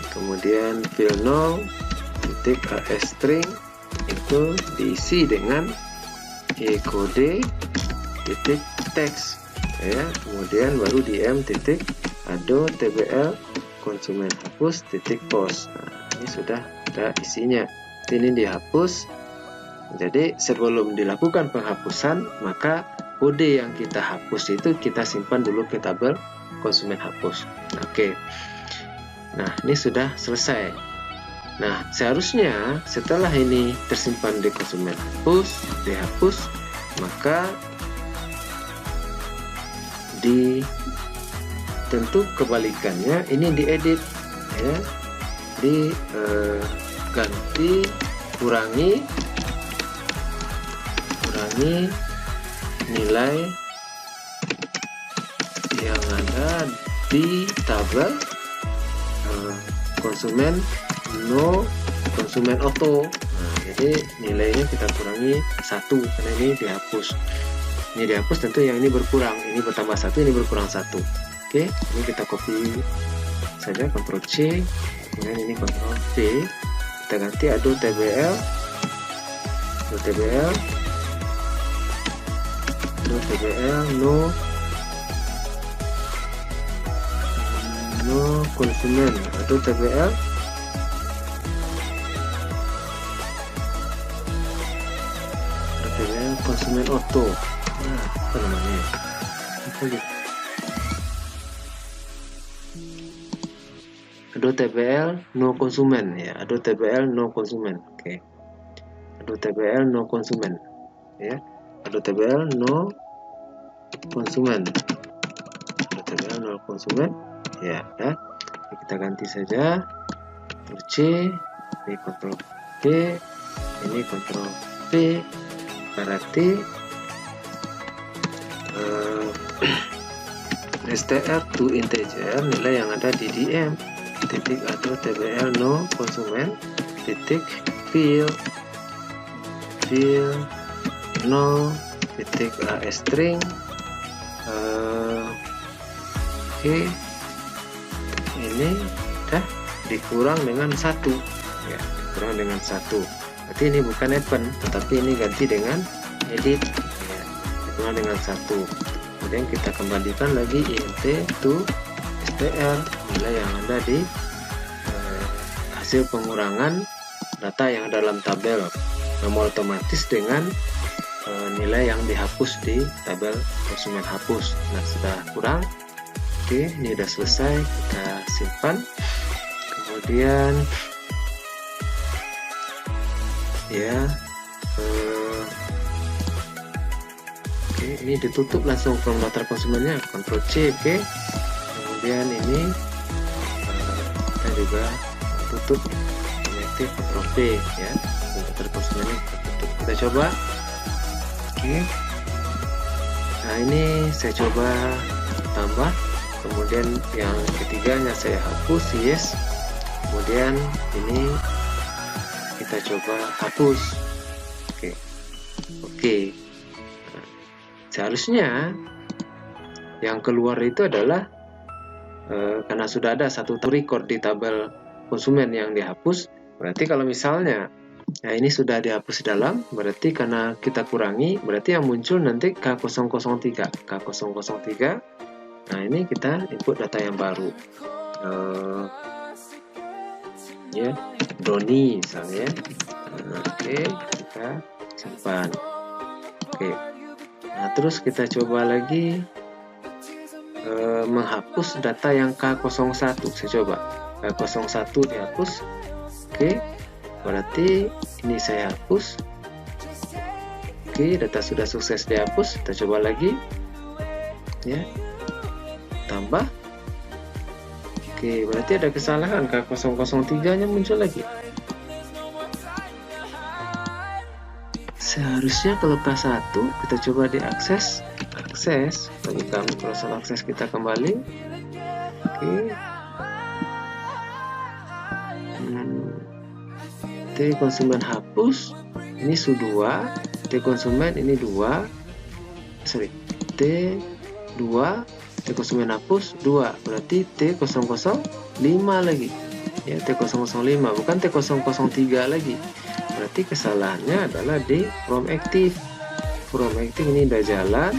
kemudian fill 0 titik as string itu diisi dengan kode titik teks, ya, kemudian baru dm titik ado tbl konsumen hapus titik post. Nah, ini sudah ada isinya. Ini dihapus. Jadi sebelum dilakukan penghapusan, maka kode yang kita hapus itu kita simpan dulu ke tabel konsumen hapus. Oke. Nah, ini sudah selesai. Nah, seharusnya setelah ini tersimpan di konsumen hapus, dihapus, maka tentu kebalikannya, ini diedit, ya, diganti, kurangi nilai yang ada di tabel konsumen konsumen auto. Nah, jadi nilainya kita kurangi 1 karena ini dihapus. Ini dihapus, tentu yang ini berkurang, ini bertambah 1, ini berkurang 1. Oke, ini kita copy saja, Ctrl C, kemudian ini Ctrl V, kita ganti ado tbl no konsumen, ado tbl konsumen auto. Nah, apa namanya? Apa gitu? Ado tbl no konsumen, ya, ado tbl no konsumen. Oke. Ado tbl no konsumen, ya. Ado tbl no konsumen. Ado tbl no konsumen. Ya, ya. Kita ganti saja. Ctrl C, ini Ctrl V, ini Ctrl V. Berarti str to integer, nilai yang ada di dm titik ado tbl no konsumen titik fill 0 titik as string. Oke, ini dah dikurang dengan 1, ya, dikurang dengan 1. Berarti ini bukan append, tetapi ini ganti dengan edit, ya, dikurang dengan 1. Kemudian kita kembalikan lagi int to str, nilai yang ada di hasil pengurangan data yang ada dalam tabel, nomor otomatis dengan nilai yang dihapus di tabel konsumen hapus. Nah, sudah kurang. Oke, ini sudah selesai, kita simpan. Kemudian ya, oke, ini ditutup langsung from daftar konsumennya, Ctrl C. Oke, kemudian ini kita juga tutup inaktif, Ctrl V, ya, daftar konsumennya kita tutup. Kita coba. Oke, nah ini saya coba tambah, kemudian yang ketiganya saya hapus, yes, kemudian ini kita coba hapus. Oke. Nah, seharusnya yang keluar itu adalah karena sudah ada satu record di tabel konsumen yang dihapus, berarti kalau misalnya Nah, ini sudah dihapus dalam, berarti karena kita kurangi, berarti yang muncul nanti K003. K003. Nah, ini kita input data yang baru. Ya, Doni misalnya. Oke, kita simpan. Oke. Nah, terus kita coba lagi menghapus data yang K01. Saya coba K01 dihapus. Oke, berarti ini saya hapus. Oke, data sudah sukses dihapus. Kita coba lagi, ya, tambah. Oke, berarti ada kesalahan, K003 nya muncul lagi. Seharusnya kalau K1 kita coba diakses, bagi kami Microsoft Access kita kembali. Oke, T konsumen hapus, ini su2, T konsumen ini 2, T2, T konsumen hapus 2, berarti T005 lagi, ya, T005 bukan T003 lagi. Berarti kesalahannya adalah di from active. From active ini udah jalan,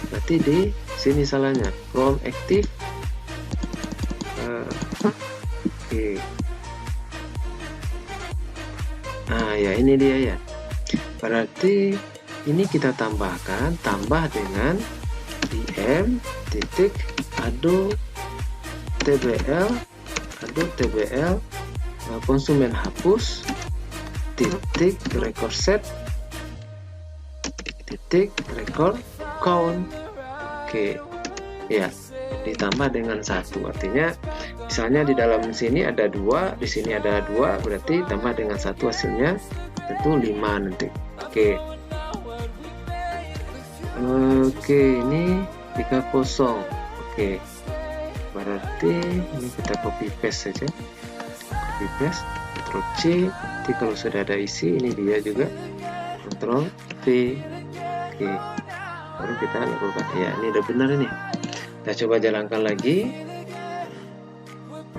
berarti di sini salahnya from active. Oke. Nah, ya ini dia ya. Berarti ini kita tambahkan, tambah dengan dm titik ado tbl konsumen hapus titik record set titik record count. Oke, ya, ditambah dengan 1, artinya misalnya di dalam sini ada 2, di sini ada 2, berarti tambah dengan 1 hasilnya tentu 5 nanti. Oke, ini jika kosong. Oke, berarti ini kita copy paste saja, copy paste, Ctrl C. Nanti kalau sudah ada isi, ini dia juga, Ctrl V. Oke, baru kita lakukan. Ya, ini udah benar ini. Kita coba jalankan lagi.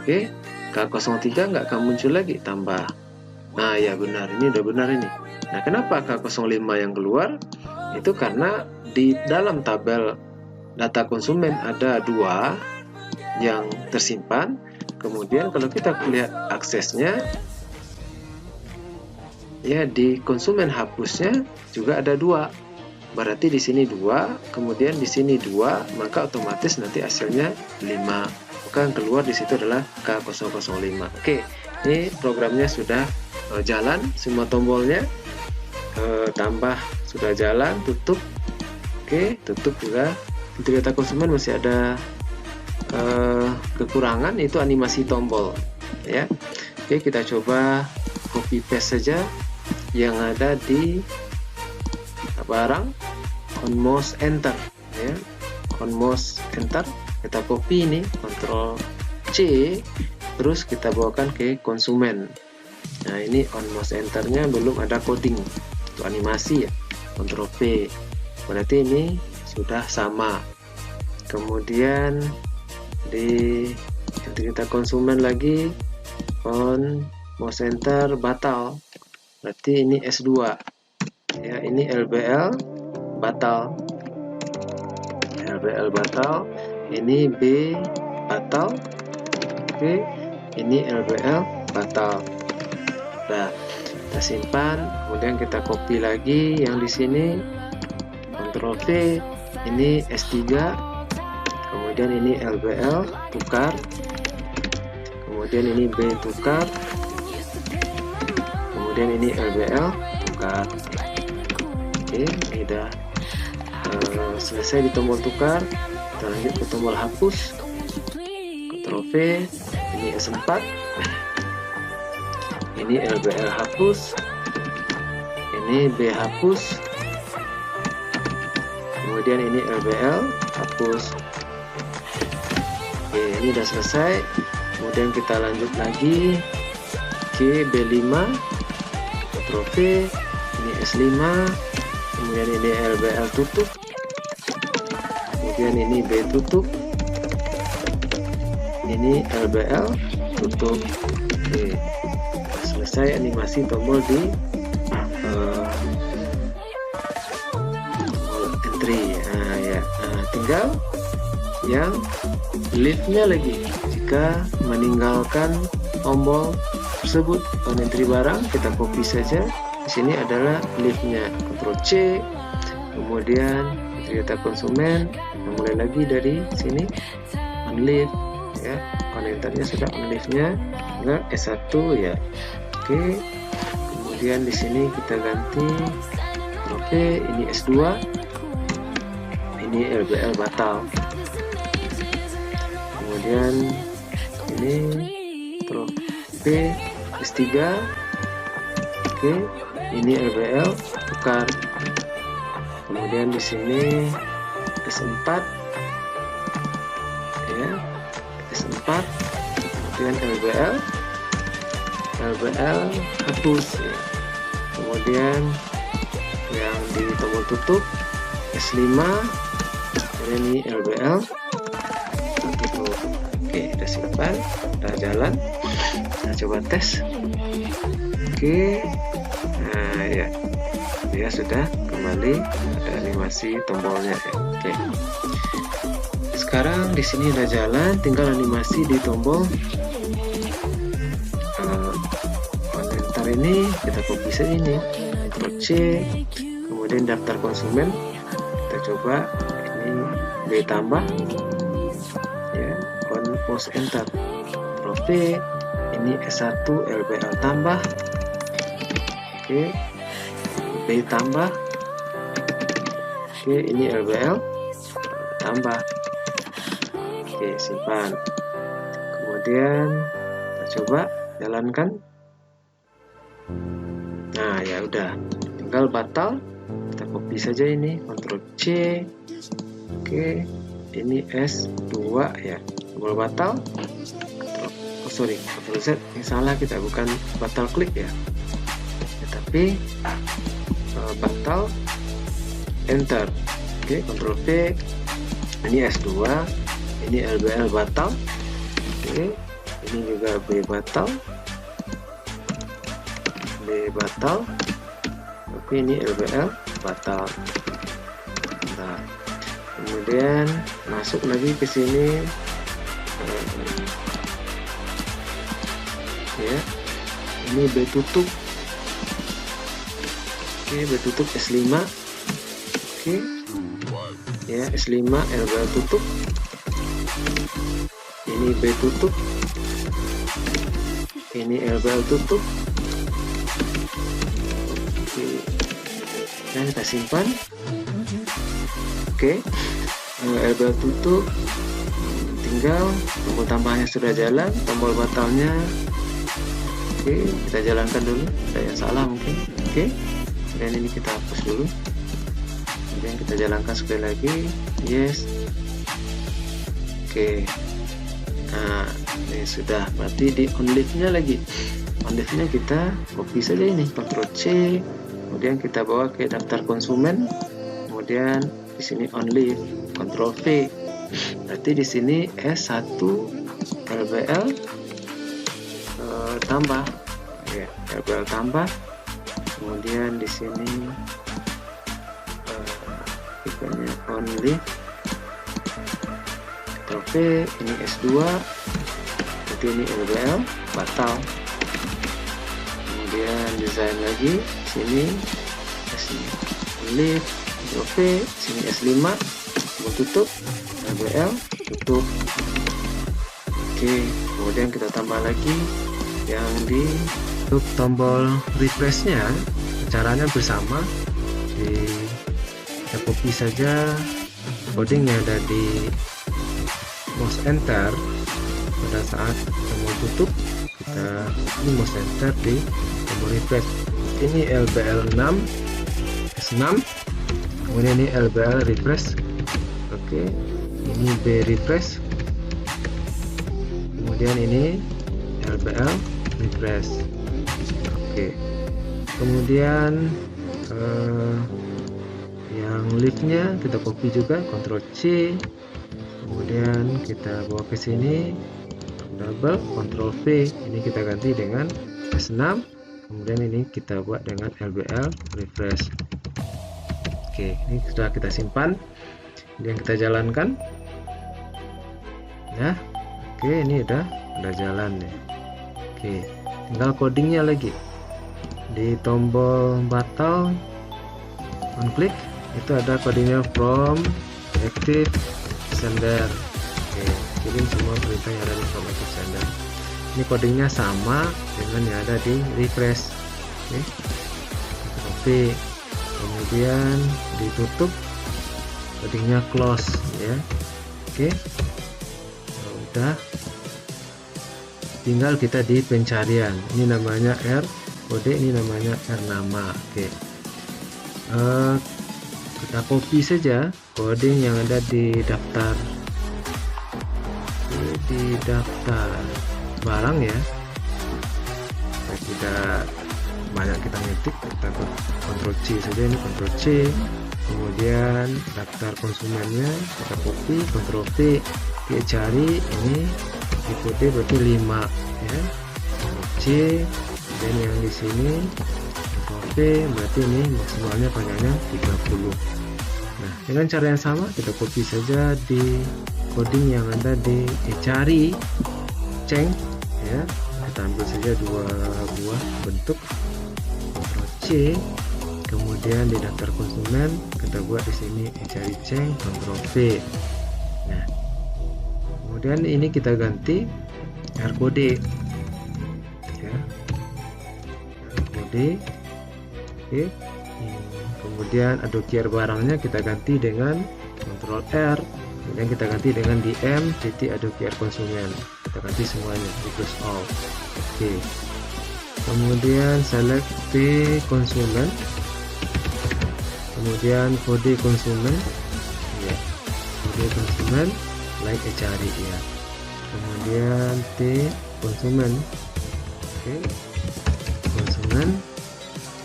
Oke, K03 nggak akan muncul lagi, tambah. Nah, ya benar, ini udah benar ini. Nah, kenapa K05 yang keluar? Itu karena di dalam tabel data konsumen ada 2 yang tersimpan. Kemudian kalau kita lihat aksesnya, ya, di konsumen hapusnya juga ada 2. Berarti di sini 2, kemudian di sini 2, maka otomatis nanti hasilnya 5. Maka yang keluar di situ adalah K005. Oke, ini programnya sudah jalan, semua tombolnya tambah sudah jalan, tutup. Oke, tutup juga. Untuk data konsumen masih ada kekurangan, itu animasi tombol, ya. Oke, kita coba copy paste saja yang ada di barang on mouse enter, ya, on mouse enter, kita copy ini, Ctrl C, terus kita bawakan ke konsumen. Nah, ini on mouse enternya belum ada coding untuk animasi, ya, Ctrl P, berarti ini sudah sama. Kemudian di kita konsumen lagi on mouse enter batal, berarti ini S2, ya, ini LBL batal, LBL batal, ini B batal. Oke, ini LBL batal. Nah, kita simpan, kemudian kita copy lagi yang di sini, Ctrl V, ini S3, kemudian ini LBL tukar, kemudian ini B tukar, kemudian ini LBL tukar. Oke, ini udah selesai di tombol tukar. Kita lanjut ke tombol hapus, Ctrl V, ini S4, ini LBL hapus, ini B hapus, kemudian ini LBL hapus. Oke, ini udah selesai. Kemudian kita lanjut lagi ke B5, Ctrl V, ini S5, kemudian ini LBL tutup, kemudian ini B tutup, ini LBL tutup. Oke, selesai. selesai animasi tombol di entry. Tinggal yang liftnya lagi. Jika meninggalkan tombol tersebut on entry barang, kita copy saja. Di sini adalah liftnya, Ctrl C, kemudian data konsumen, mulai lagi dari sini on lift ya, konektornya sudah on liftnya, tinggal S1 ya. Oke, kemudian di sini kita ganti Ctrl P, ini S2, ini LBL batal. Kemudian ini Ctrl P, S3, oke, ini LBL tukar. Kemudian di sini S4 ya, S4, kemudian LBL hapus ya. Kemudian yang di tombol tutup S5, kemudian ini LBL tutup. Oke, udah simpan, udah jalan. Kita coba tes. Oke, nah ya, dia sudah kembali ada animasi tombolnya ya. Oke, sekarang di sini udah jalan, tinggal animasi di tombol komentar ini. Kita copy saja ini, Ctrl C, kemudian daftar konsumen, kita coba ini B tambah ya, post enter, Ctrl V, ini S1 LBL tambah, oke, B tambah, oke, ini LBL tambah, oke, simpan. Kemudian kita coba jalankan. Nah ya udah, tinggal batal, kita copy saja ini, Ctrl C, oke, ini S2 ya, tombol batal, Ctrl Z, ini salah, kita bukan batal klik ya, tapi batal enter. Oke, Ctrl V, ini S2, ini LBL batal, oke, ini juga B batal, oke, ini LBL batal. Nah, kemudian masuk lagi ke sini ya, ini B tutup, oke, B tutup S5, oke ya, S5 LBL tutup, ini B tutup, ini LBL tutup, oke, dan kita simpan. Oke, LBL tutup, tinggal tombol tambahnya sudah jalan, tombol batalnya. Oke, kita jalankan dulu, saya salah mungkin. Oke, dan ini kita hapus dulu, kemudian kita jalankan sekali lagi, yes. Oke, nah ini sudah, berarti di on liftnya lagi, on liftnya kita copy saja ini, Ctrl C, kemudian kita bawa ke daftar konsumen, kemudian di sini on lift, Ctrl V, berarti di sini S1 LBL tambah ya, LBL tambah, kemudian di sini tipenya on lift, Ctrl V, ini S2, berarti ini LBL batal. Kemudian desain lagi, sini lift, Ctrl V, sini S5, mau tutup, LBL tutup. Oke, kemudian kita tambah lagi yang di untuk tombol refreshnya, caranya bersama. Kita copy saja coding yang ada di mouse enter pada saat tombol tutup, kita ini mouse enter di tombol refresh. Ini LBL 6 S6, kemudian ini LBL refresh, oke, ini B refresh, kemudian ini LBL refresh, oke. Kemudian yang liftnya kita copy juga, Ctrl C, kemudian kita bawa ke sini, double, Ctrl V, ini kita ganti dengan S6, Kemudian ini kita buat dengan LBL refresh. Oke, ini sudah kita simpan, kemudian kita jalankan ya. Oke, ini udah jalan ya. Oke, tinggal codingnya lagi. Di tombol batal on click itu ada codingnya from active sender. Oke, kirim semua perintah yang ada di from active sender. Ini codingnya sama dengan yang ada di refresh. Oke, copy, kemudian ditutup, codingnya close ya. Oke, udah, tinggal kita di pencarian. Ini namanya R kode, ini namanya R nama. Oke, kita copy saja coding yang ada di daftar barang ya. Tidak banyak kita ngetik, kita Ctrl C saja. Ini Ctrl C, kemudian daftar konsumennya kita copy, Ctrl V, kita cari ini di kode berarti 5 ya. Ctrl C, dan yang di sini Ctrl V, berarti ini maksimalnya panjangnya 30. Nah, dengan cara yang sama kita copy saja di coding yang ada di cari ceng ya. Kita ambil saja 2 buah bentuk, Ctrl C, kemudian di daftar konsumen kita buat di sini cari ceng, Ctrl V. Nah, kemudian ini kita ganti R kode ya, R kode. Oke, kemudian adokier barangnya kita ganti dengan Ctrl R, kemudian kita ganti dengan dm titik adokier konsumen, kita ganti semuanya, replace all. Oke, kemudian select P konsumen, kemudian kode konsumen ya, kode konsumen like cari ya, kemudian T konsumen. Oke, konsumen,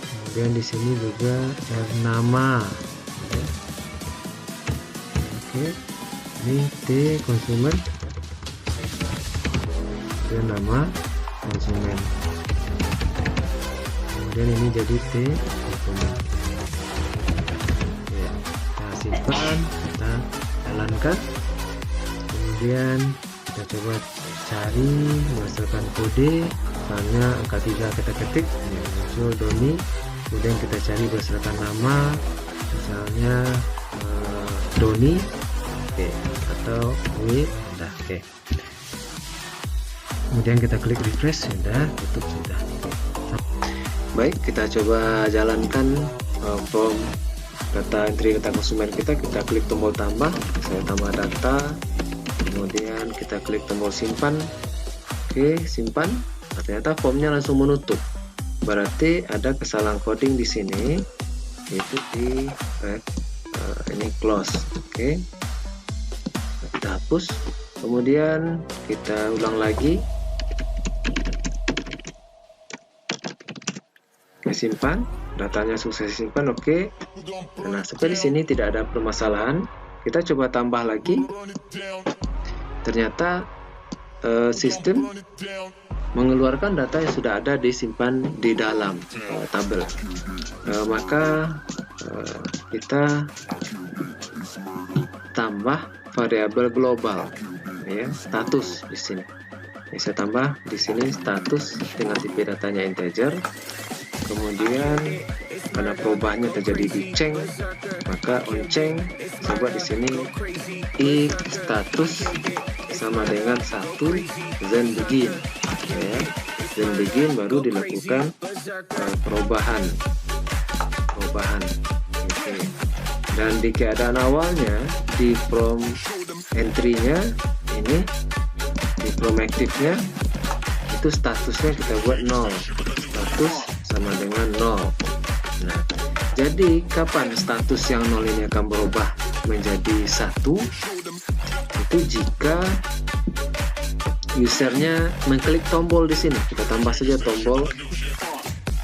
kemudian di sini juga R nama ya. Oke, ini T konsumen dan nama konsumen, kemudian ini jadi T konsumen ya. Kita simpan, kita jalankan, kemudian kita coba cari berdasarkan kode. Misalnya angka 3 kita ketik ya, muncul Doni, kemudian kita cari berdasarkan nama, misalnya Doni, oke, atau W, udah, oke. Kemudian kita klik refresh, sudah, tutup, sudah. Baik, kita coba jalankan form data entry data konsumen kita klik tombol tambah, saya tambah data, kemudian kita klik tombol simpan. Oke, simpan. Nah, ternyata formnya langsung menutup, berarti ada kesalahan coding di sini, yaitu di ini close. Oke, kita hapus, kemudian kita ulang lagi, simpan, datanya sukses simpan. Oke, nah sampai di sini tidak ada permasalahan. Kita coba tambah lagi, ternyata sistem mengeluarkan data yang sudah ada disimpan di dalam tabel. Maka kita tambah variabel global ya, status di sini. Ya, saya tambah di sini status dengan tipe datanya integer. Kemudian karena perubahannya terjadi di ceng, maka on ceng saya buat di sini i status sama dengan 1 then begin ya, then begin baru dilakukan perubahan. Oke. Dan di keadaan awalnya di from entry-nya ini, di from active-nya itu statusnya kita buat 0, status sama dengan 0. Nah, jadi kapan status yang 0 ini akan berubah menjadi 1? Itu jika usernya mengklik tombol di sini. Kita tambah saja tombol.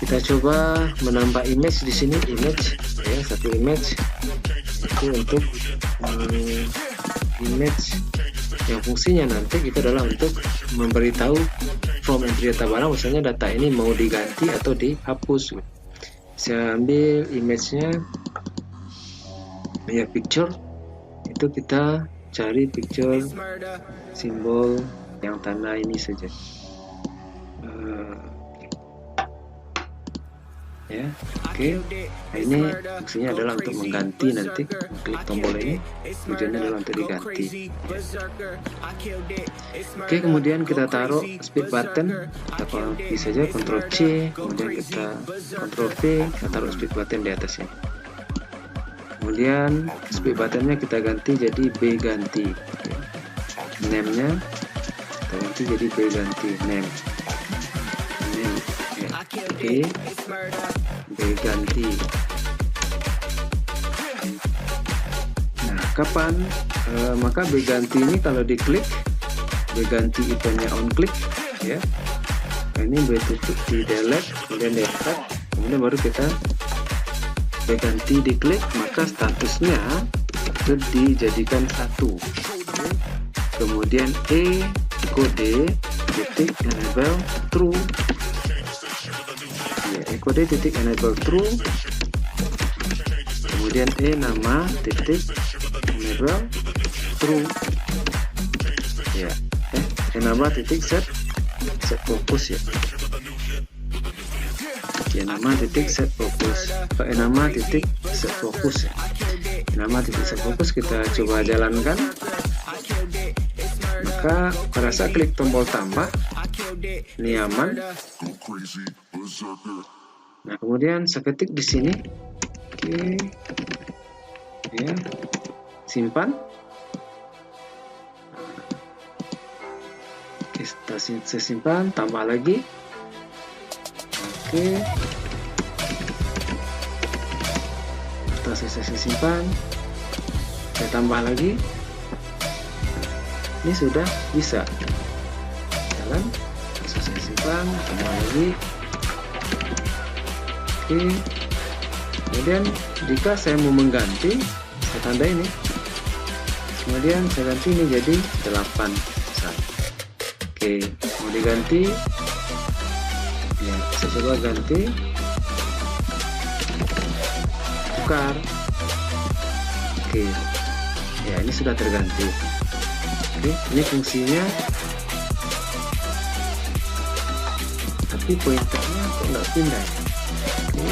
Kita coba menambah image di sini, image ya, satu image. Itu untuk image yang fungsinya nanti itu adalah untuk memberitahu from entry data barang, maksudnya data ini mau diganti atau dihapus. Saya ambil image-nya ya, picture itu kita cari picture simbol yang tanda ini saja. Ya, oke. Nah, ini fungsinya adalah untuk mengganti, nanti klik tombol ini tujuannya adalah untuk diganti. Oke, kemudian kita taruh speed button, kita copy saja, Ctrl C, kemudian kita Ctrl V, kita taruh speed button di atasnya. Kemudian speed buttonnya kita ganti jadi B ganti, name-nya kita ganti jadi B ganti, name ya, B ganti. Nah, kapan maka B ganti ini kalau diklik, B ganti ikonnya on click ya, nah, ini B tutup di delete, kemudian di effect, kemudian baru kita B ganti diklik, maka statusnya itu dijadikan 1. Kemudian kode titik enable true ya, kode titik enable true, kemudian nama titik enable true ya, nama titik set fokus ya, nama titik set fokus, nama titik set fokus ya, nama titik set fokus kita coba jalankan. Maka pada saat klik tombol tambah ini aman. Nah, kemudian saya ketik di sini, oke ya, simpan. Oke, saya simpan, tambah lagi. Oke, setelah saya simpan, saya tambah lagi. Ini sudah bisa jalan. Saya simpan, tambah lagi. Oke, kemudian jika saya mau mengganti, saya tanda ini, kemudian saya ganti ini jadi 8 besar. Oke, mau diganti ya, saya coba ganti, tukar. Oke ya, ini sudah terganti. Oke, ini fungsinya, tapi pointernya kok nggak pindah ya? Oke,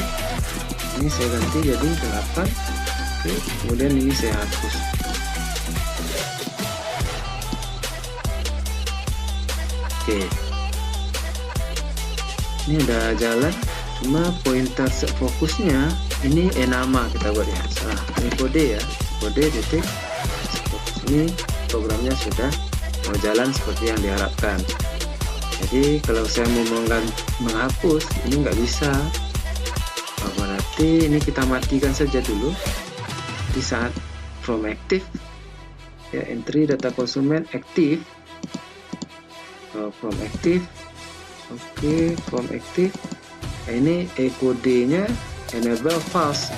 ini saya ganti jadi 8. Oke, kemudian ini saya hapus. Oke, ini udah jalan, cuma pointer set fokusnya ini nama kita buat ya, salah, ini kode ya, kode titik set fokus. Ini programnya sudah mau jalan seperti yang diharapkan. Jadi kalau saya mau menghapus ini nggak bisa, berarti ini kita matikan saja dulu. Di saat from active ya, entry data konsumen active, from active. Oke, from active. Nah, ini kodenya enable false,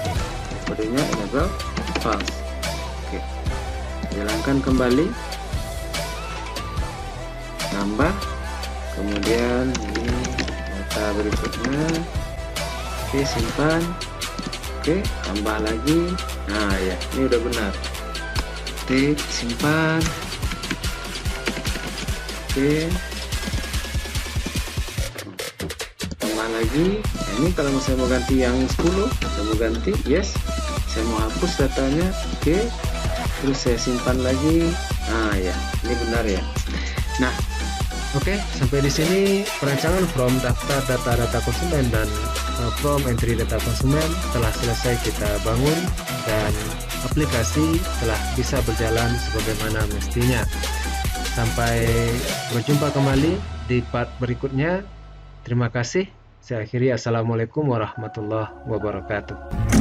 kodenya enable false. Oke, jalankan kembali, tambah, kemudian ini data berikutnya. Oke, simpan. Oke, tambah lagi. Nah ya, ini udah benar. Oke, simpan. Oke, tambah lagi. Nah, ini kalau saya mau ganti yang 10, saya mau ganti yes, saya mau hapus datanya. Oke, terus saya simpan lagi. Nah ya, ini benar ya. Nah, oke, sampai di sini perancangan from daftar data konsumen dan from entry data konsumen telah selesai kita bangun, dan aplikasi telah bisa berjalan sebagaimana mestinya. Sampai berjumpa kembali di part berikutnya. Terima kasih. Saya akhiri. Assalamualaikum warahmatullahi wabarakatuh.